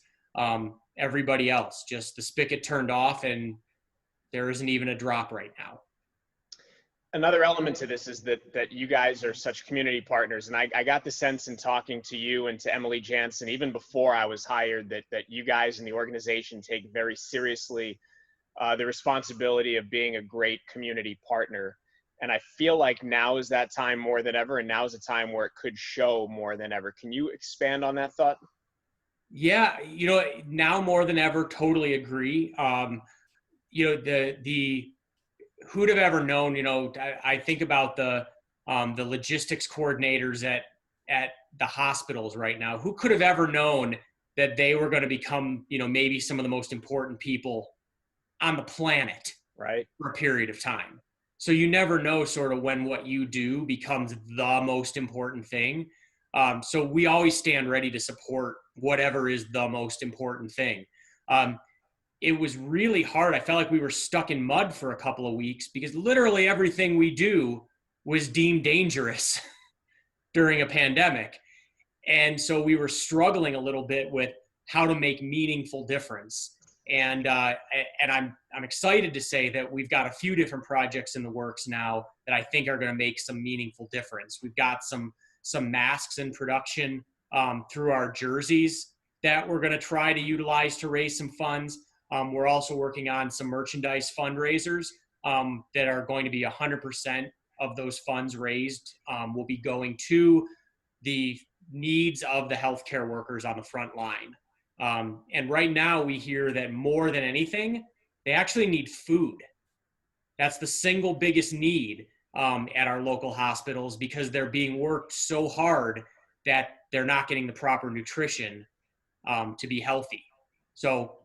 everybody else. Just the spigot turned off and there isn't even a drop right now. Another element to this is that you guys are such community partners. And I got the sense in talking to you and to Emily Jansen, even before I was hired, that you guys in the organization take very seriously the responsibility of being a great community partner. And I feel like now is that time more than ever, and now is a time where it could show more than ever. Can you expand on that thought? Yeah, now more than ever, totally agree. The who'd have ever known? I think about the logistics coordinators at the hospitals right now. Who could have ever known that they were going to become, maybe some of the most important people on the planet, right, for a period of time? So you never know sort of when what you do becomes the most important thing. So we always stand ready to support whatever is the most important thing. It was really hard. I felt like we were stuck in mud for a couple of weeks because literally everything we do was deemed dangerous during a pandemic. And so we were struggling a little bit with how to make meaningful difference. And I'm excited to say that we've got a few different projects in the works now that I think are going to make some meaningful difference. We've got some masks in production through our jerseys that we're going to try to utilize to raise some funds. We're also working on some merchandise fundraisers that are going to be 100% of those funds raised will be going to the needs of the healthcare workers on the front line. And right now we hear that more than anything, they actually need food. That's the single biggest need at our local hospitals because they're being worked so hard that they're not getting the proper nutrition to be healthy. So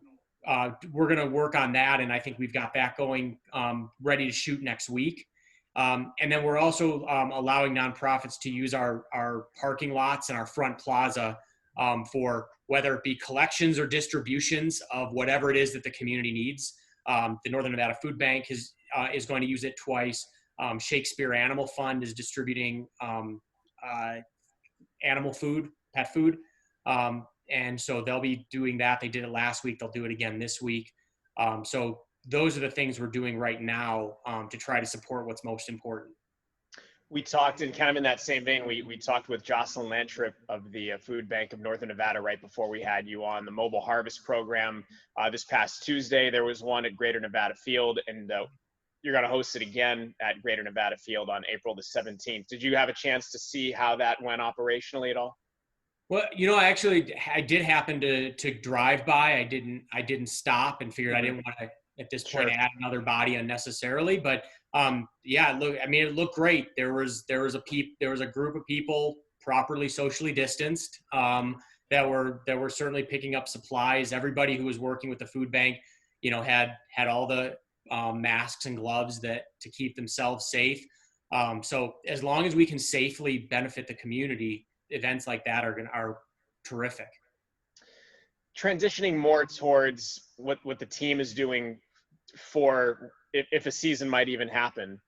we're going to work on that. And I think we've got that going ready to shoot next week. And then we're also allowing nonprofits to use our parking lots and our front plaza for whether it be collections or distributions of whatever it is that the community needs. The Northern Nevada Food Bank is going to use it twice. Shakespeare Animal Fund is distributing animal food, pet food. And so they'll be doing that. They did it last week. They'll do it again this week. So those are the things we're doing right now to try to support what's most important. We talked in kind of in that same vein. We talked with Jocelyn Lantrip of the Food Bank of Northern Nevada right before we had you on the Mobile Harvest Program. This past Tuesday, there was one at Greater Nevada Field, and you're going to host it again at Greater Nevada Field on April the 17th. Did you have a chance to see how that went operationally at all? Well, I did happen to drive by. I didn't stop and figured I didn't want to at this point add another body unnecessarily. But it looked great. There was a group of people properly socially distanced that were certainly picking up supplies. Everybody who was working with the food bank, had all the masks and gloves to keep themselves safe. So as long as we can safely benefit the community, events like that are terrific. Transitioning more towards what the team is doing for if a season might even happen.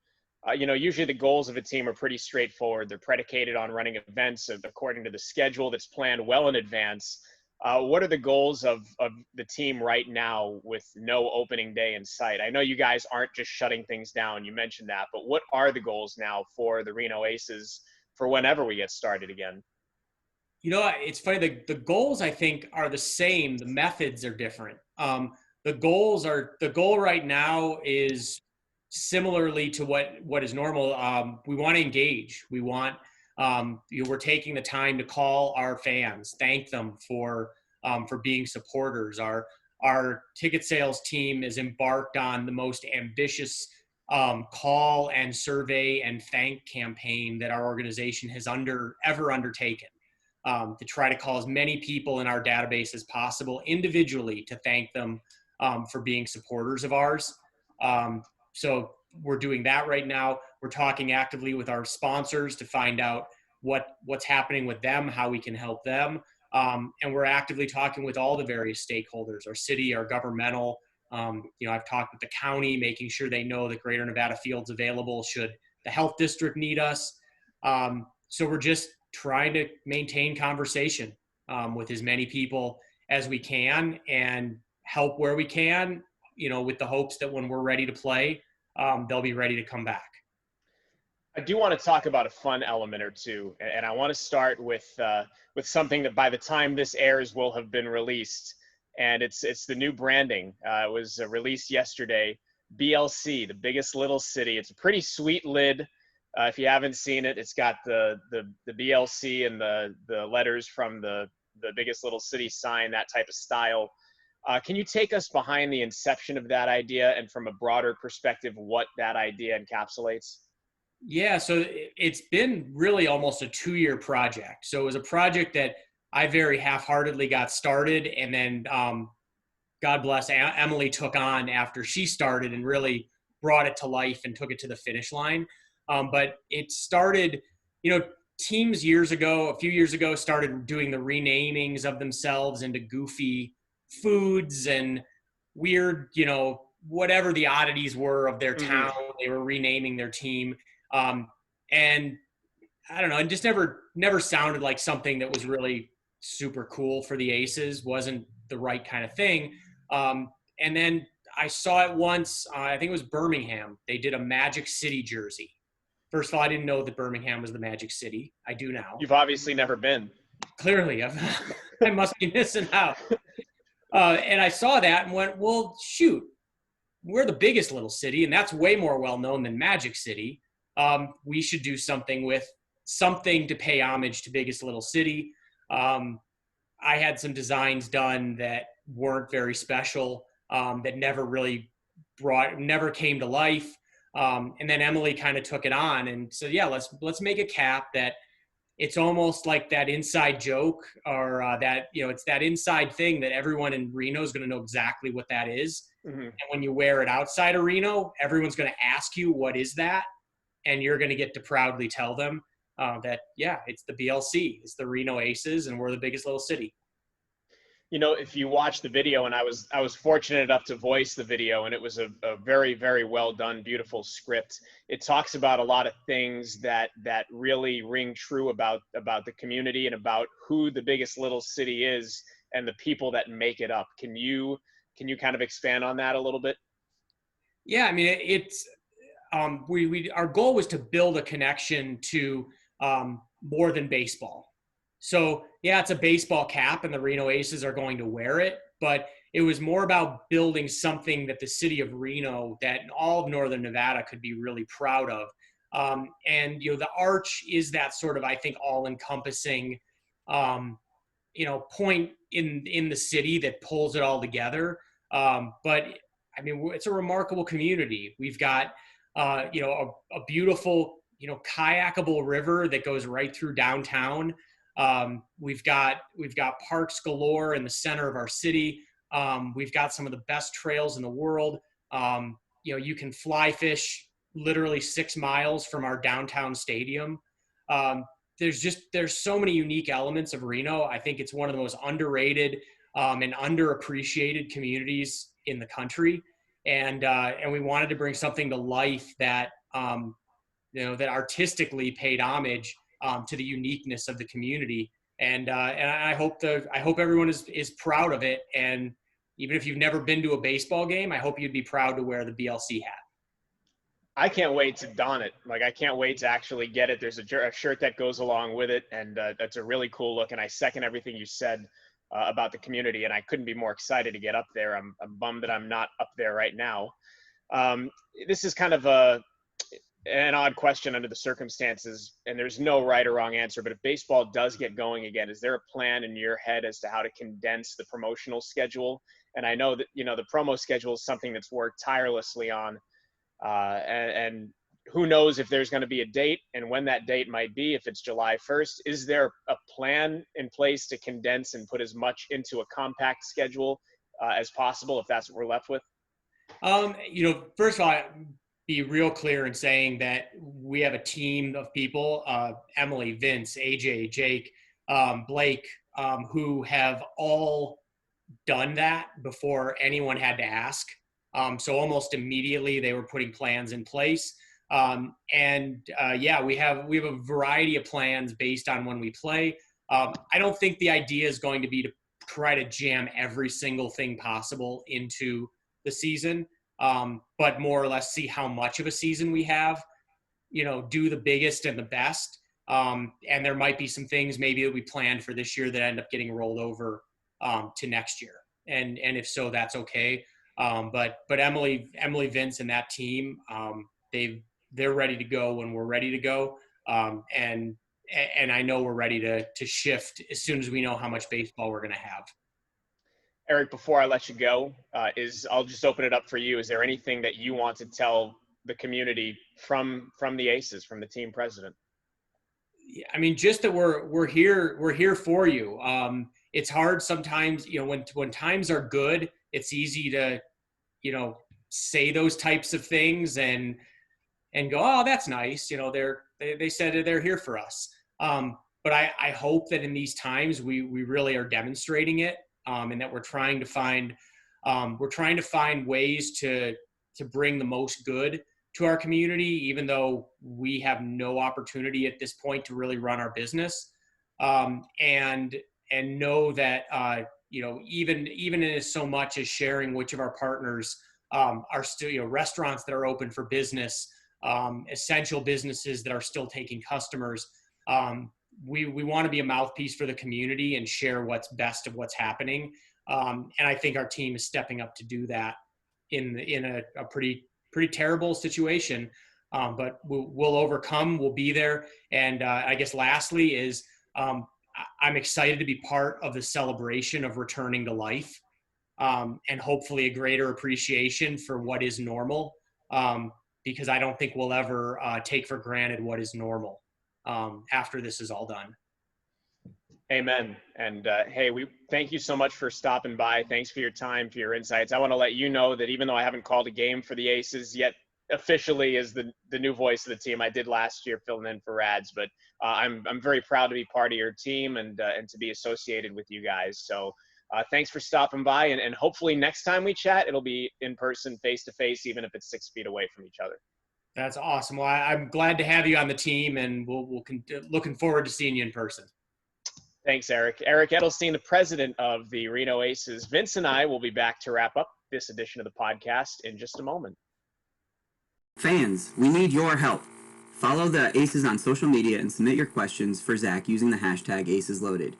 Usually the goals of a team are pretty straightforward. They're predicated on running events according to the schedule that's planned well in advance. What are the goals of the team right now with no opening day in sight? I know you guys aren't just shutting things down. You mentioned that, but what are the goals now for the Reno Aces for whenever we get started again? It's funny. The goals I think are the same. The methods are different. The goal right now is similarly to what is normal. We want to engage. We want, we're taking the time to call our fans, thank them for being supporters. Our ticket sales team is embarked on the most ambitious call and survey and thank campaign that our organization has ever undertaken. To try to call as many people in our database as possible individually to thank them for being supporters of ours. So we're doing that right now. We're talking actively with our sponsors to find out what's happening with them, how we can help them. And we're actively talking with all the various stakeholders, our city, our governmental. I've talked with the county, making sure they know that Greater Nevada Field's available should the health district need us. So we're just trying to maintain conversation with as many people as we can and help where we can, with the hopes that when we're ready to play, they'll be ready to come back. I do want to talk about a fun element or two, and I want to start with something that by the time this airs will have been released, and it's the new branding. It was released yesterday. BLC, the biggest little city. It's a pretty sweet lid. If you haven't seen it, it's got the BLC and the letters from the the biggest little city sign, that type of style. Can you take us behind the inception of that idea and from a broader perspective, what that idea encapsulates? Yeah, so it's been really almost a 2-year project. So it was a project that I very half-heartedly got started, and then God bless, Emily took on after she started and really brought it to life and took it to the finish line. But it started, teams a few years ago, started doing the renamings of themselves into goofy foods and weird, whatever the oddities were of their town, they were renaming their team. And I don't know, it just never sounded like something that was really super cool for the Aces, wasn't the right kind of thing. And then I saw it once, I think it was Birmingham. They did a Magic City jersey. First of all, I didn't know that Birmingham was the Magic City. I do now. You've obviously never been. Clearly, I must be missing out. And I saw that and went, well, shoot, we're the biggest little city, and that's way more well-known than Magic City. We should do something to pay homage to biggest little city. I had some designs done that weren't very special, that never came to life. And then Emily kind of took it on and said, yeah, let's make a cap that it's almost like that inside joke, or that, it's that inside thing that everyone in Reno is going to know exactly what that is. Mm-hmm. And when you wear it outside of Reno, everyone's going to ask you, what is that? And you're going to get to proudly tell them that, yeah, it's the BLC, it's the Reno Aces, and we're the biggest little city. If you watch the video, and I was fortunate enough to voice the video, and it was a very, very well done, beautiful script. It talks about a lot of things that really ring true about the community and about who the biggest little city is and the people that make it up. Can you kind of expand on that a little bit? Yeah, I mean, it's our goal was to build a connection to more than baseball. So yeah, it's a baseball cap and the Reno Aces are going to wear it, but it was more about building something that the city of Reno, that all of Northern Nevada could be really proud of. And, the arch is that sort of, I think, all encompassing, point in the city that pulls it all together. But I mean, it's a remarkable community. We've got, a beautiful, kayakable river that goes right through downtown. We've got parks galore in the center of our city. We've got some of the best trails in the world. You can fly fish literally 6 miles from our downtown stadium. There's so many unique elements of Reno. I think it's one of the most underrated and underappreciated communities in the country. And we wanted to bring something to life that, that artistically paid homage to the uniqueness of the community. And I hope everyone is proud of it. And even if you've never been to a baseball game, I hope you'd be proud to wear the BLC hat. I can't wait to don it. I can't wait to actually get it. There's a shirt that goes along with it, and that's a really cool look. And I second everything you said about the community, and I couldn't be more excited to get up there. I'm bummed that I'm not up there right now. This is kind of an odd question under the circumstances, and there's no right or wrong answer, but if baseball does get going again, is there a plan in your head as to how to condense the promotional schedule? And I know that, the promo schedule is something that's worked tirelessly on, and who knows if there's going to be a date and when that date might be, if it's July 1st. Is there a plan in place to condense and put as much into a compact schedule as possible, if that's what we're left with? First of all, be real clear in saying that we have a team of people, Emily, Vince, AJ, Jake, Blake, who have all done that before anyone had to ask. So almost immediately they were putting plans in place. We have a variety of plans based on when we play. I don't think the idea is going to be to try to jam every single thing possible into the season. But more or less see how much of a season we have, do the biggest and the best. And there might be some things maybe that we planned for this year that end up getting rolled over to next year. And if so, that's okay. But Emily, Vince, and that team, they're ready to go when we're ready to go. And and I know we're ready to shift as soon as we know how much baseball we're going to have. Eric, before I let you go, I'll just open it up for you. Is there anything that you want to tell the community from the Aces, from the team president? I mean, just that we're here for you. It's hard sometimes, when times are good, it's easy to, say those types of things and go, oh, that's nice. They said they're here for us. But I hope that in these times we really are demonstrating it, and that we're trying to find ways to bring the most good to our community, even though we have no opportunity at this point to really run our business, and know that even in as so much as sharing which of our partners are still restaurants that are open for business, essential businesses that are still taking customers. We want to be a mouthpiece for the community and share what's best of what's happening, and I think our team is stepping up to do that in a pretty terrible situation, but we'll overcome. We'll be there. And I guess lastly is I'm excited to be part of the celebration of returning to life, and hopefully a greater appreciation for what is normal, because I don't think we'll ever take for granted what is normal after this is all done. Amen. And hey, we thank you so much for stopping by. Thanks for your time, for your insights. I want to let you know that even though I haven't called a game for the Aces yet, officially as the new voice of the team, I did last year filling in for Rads, but I'm very proud to be part of your team and to be associated with you guys. So thanks for stopping by, and hopefully next time we chat, it'll be in person, face to face, even if it's 6 feet away from each other. That's awesome. Well, I'm glad to have you on the team, and we'll looking forward to seeing you in person. Thanks, Eric. Eric Edelstein, the president of the Reno Aces. Vince and I will be back to wrap up this edition of the podcast in just a moment. Fans, we need your help. Follow the Aces on social media and submit your questions for Zack using the hashtag AcesLoaded.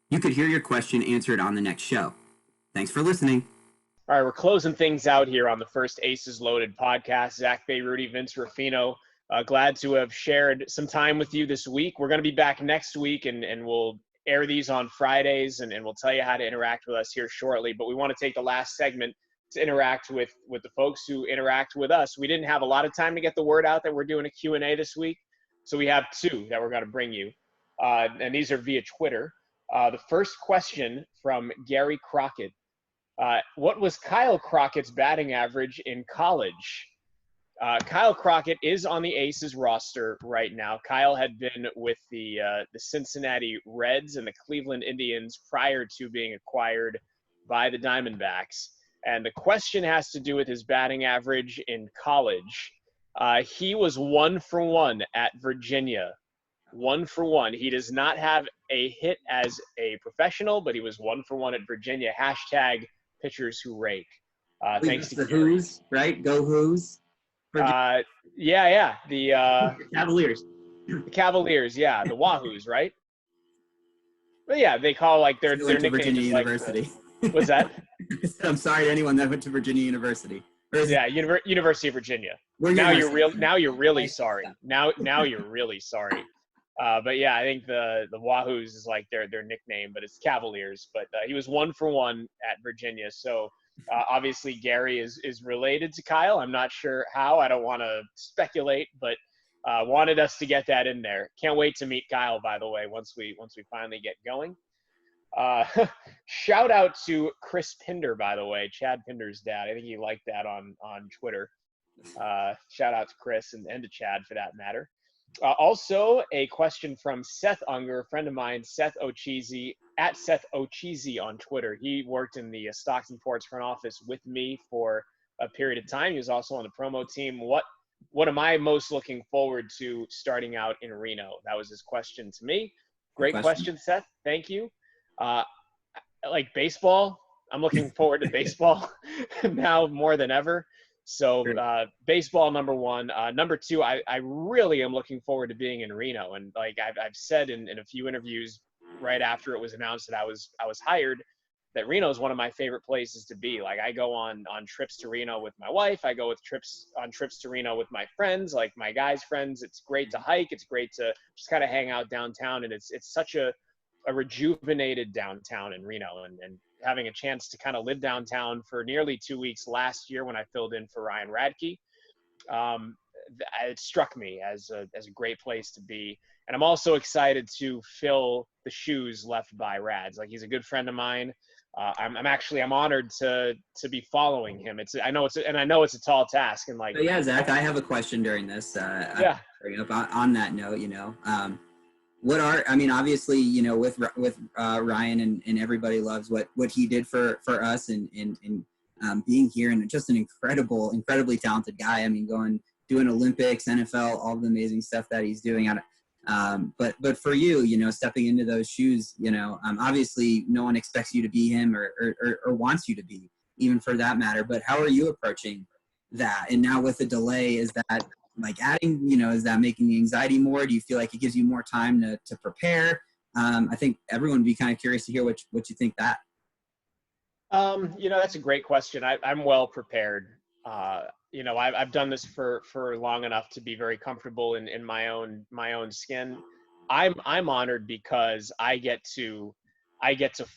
You could hear your question answered on the next show. Thanks for listening. All right, we're closing things out here on the first Aces Loaded podcast. Zack Bayruti, Vince Ruffino, glad to have shared some time with you this week. We're going to be back next week, and we'll air these on Fridays, and we'll tell you how to interact with us here shortly. But we want to take the last segment to interact with the folks who interact with us. We didn't have a lot of time to get the word out that we're doing a Q&A this week, so we have two that we're going to bring you, and these are via Twitter. The first question from Gary Crockett. What was Kyle Crockett's batting average in college? Kyle Crockett is on the Aces roster right now. Kyle had been with the Cincinnati Reds and the Cleveland Indians prior to being acquired by the Diamondbacks. And the question has to do with his batting average in college. He was 1 for 1 at Virginia. 1 for 1. He does not have a hit as a professional, but he was 1 for 1 at Virginia. Hashtag pitchers who rake. Thanks to the Who's, right? Go Who's. Yeah. The Cavaliers. The Cavaliers, yeah. The Wahoos, right? But yeah, they call like their nickname Virginia is University. Like, what's that? I'm sorry to anyone that went to Virginia University. Yeah, University of Virginia. Now you're really sorry. Now you're really sorry. But yeah, I think the Wahoos is like their nickname, but it's Cavaliers. But he was 1 for 1 at Virginia. So obviously Gary is related to Kyle. I'm not sure how. I don't want to speculate, but wanted us to get that in there. Can't wait to meet Kyle, by the way, once we finally get going. Shout out to Chris Pinder, by the way, Chad Pinder's dad. I think he liked that on Twitter. Shout out to Chris and to Chad for that matter. Also, a question from Seth Unger, a friend of mine, Seth Ocheesy, at Seth Ocheesy on Twitter. He worked in the Stockton Ports front office with me for a period of time. He was also on the promo team. What am I most looking forward to starting out in Reno? That was his question to me. Great question, Seth. Thank you. Like baseball, I'm looking forward to baseball now more than ever. So baseball, number one. Number two, I really am looking forward to being in Reno. And like I've said in a few interviews right after it was announced that I was hired, that Reno is one of my favorite places to be. Like I go on trips to Reno with my wife. I go on trips to Reno with my friends, like my guys' friends. It's great to hike. It's great to just kind of hang out downtown. And it's such a rejuvenated downtown in Reno, and having a chance to kind of live downtown for nearly 2 weeks last year when I filled in for Ryan Radke. It struck me as a great place to be. And I'm also excited to fill the shoes left by Rads. Like he's a good friend of mine. I'm honored to be following him. I know it's a tall task. And like, but yeah, Zach, I have a question during this. Yeah. On that note, obviously, with Ryan and everybody loves what he did for us and being here, and just an incredibly talented guy. I mean, doing Olympics, NFL, all the amazing stuff that he's doing. But for you, stepping into those shoes, obviously no one expects you to be him or wants you to be, even for that matter. But how are you approaching that? And now with the delay, is that like adding, is that making the anxiety more? Do you feel like it gives you more time to prepare? I think everyone would be kind of curious to hear what you think that. That's a great question. I'm well prepared. I've done this for long enough to be very comfortable in my own skin. I'm honored because I get to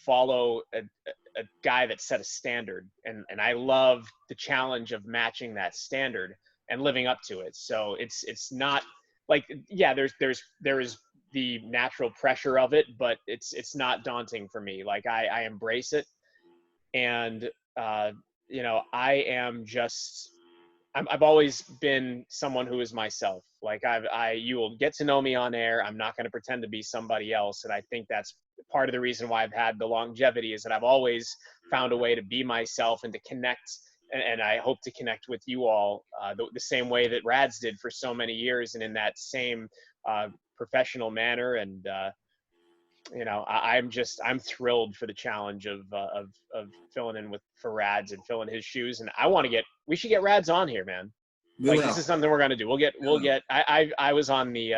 follow a guy that set a standard, and I love the challenge of matching that standard and living up to it. So it's not like, yeah, there is the natural pressure of it, but it's not daunting for me. Like I embrace it. And I've always been someone who is myself. Like you will get to know me on air. I'm not going to pretend to be somebody else. And I think that's part of the reason why I've had the longevity, is that I've always found a way to be myself and to connect. And I hope to connect with you all the same way that Rads did for so many years, and in that same professional manner. And I'm thrilled for the challenge of filling in for Rads and filling his shoes. And we should get Rads on here, man. This is something we're going to do. I was on the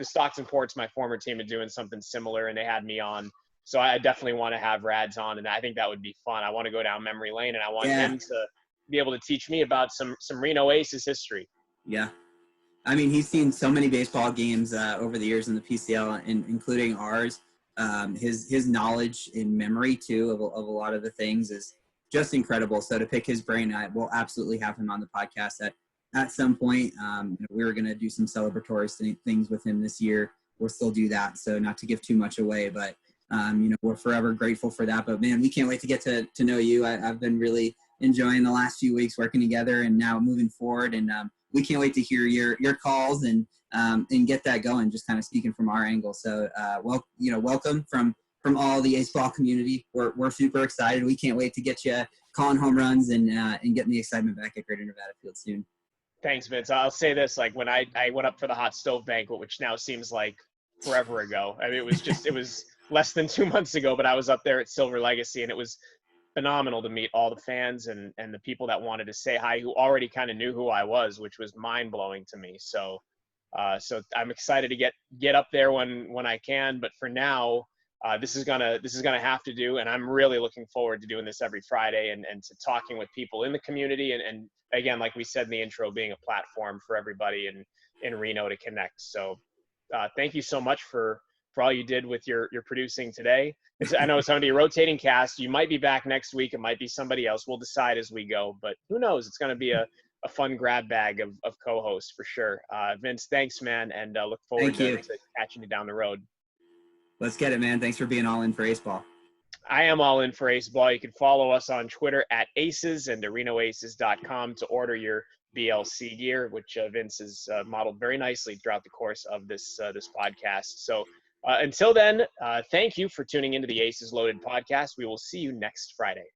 Stockton Ports, my former team, and doing something similar, and they had me on. So I definitely want to have Rads on, and I think that would be fun. I want to go down memory lane, and I want him to be able to teach me about some Reno Aces history. Yeah. I mean, he's seen so many baseball games over the years in the PCL, including ours. His knowledge and memory, too, of a lot of the things is just incredible. So to pick his brain, we'll absolutely have him on the podcast at some point. We were going to do some celebratory things with him this year. We'll still do that, so not to give too much away. But, we're forever grateful for that. But, man, we can't wait to get to know you. I've been really enjoying the last few weeks working together and now moving forward. And we can't wait to hear your calls and get that going, just kind of speaking from our angle. So, welcome from all the ace ball community. We're super excited. We can't wait to get you calling home runs and getting the excitement back at Greater Nevada Field soon. Thanks, Vince. I'll say this, like when I went up for the hot stove banquet, which now seems like forever ago. I mean, it was less than 2 months ago, but I was up there at Silver Legacy, and it was phenomenal to meet all the fans and the people that wanted to say hi, who already kind of knew who I was, which was mind blowing to me. So I'm excited to get up there when I can, but for now, this is gonna have to do, and I'm really looking forward to doing this every Friday and to talking with people in the community, and again, like we said in the intro, being a platform for everybody in Reno to connect. So thank you so much for all you did with your producing today. I know it's going to be a rotating cast. You might be back next week. It might be somebody else. We'll decide as we go, but who knows? It's going to be a fun grab bag of co-hosts for sure. Vince, thanks, man, and look forward to catching you down the road. Let's get it, man. Thanks for being all in for Ace Ball. I am all in for Ace Ball. You can follow us on Twitter at Aces and RenoAces.com to order your BLC gear, which Vince has modeled very nicely throughout the course of this podcast. So until then, thank you for tuning into the Aces Loaded podcast. We will see you next Friday.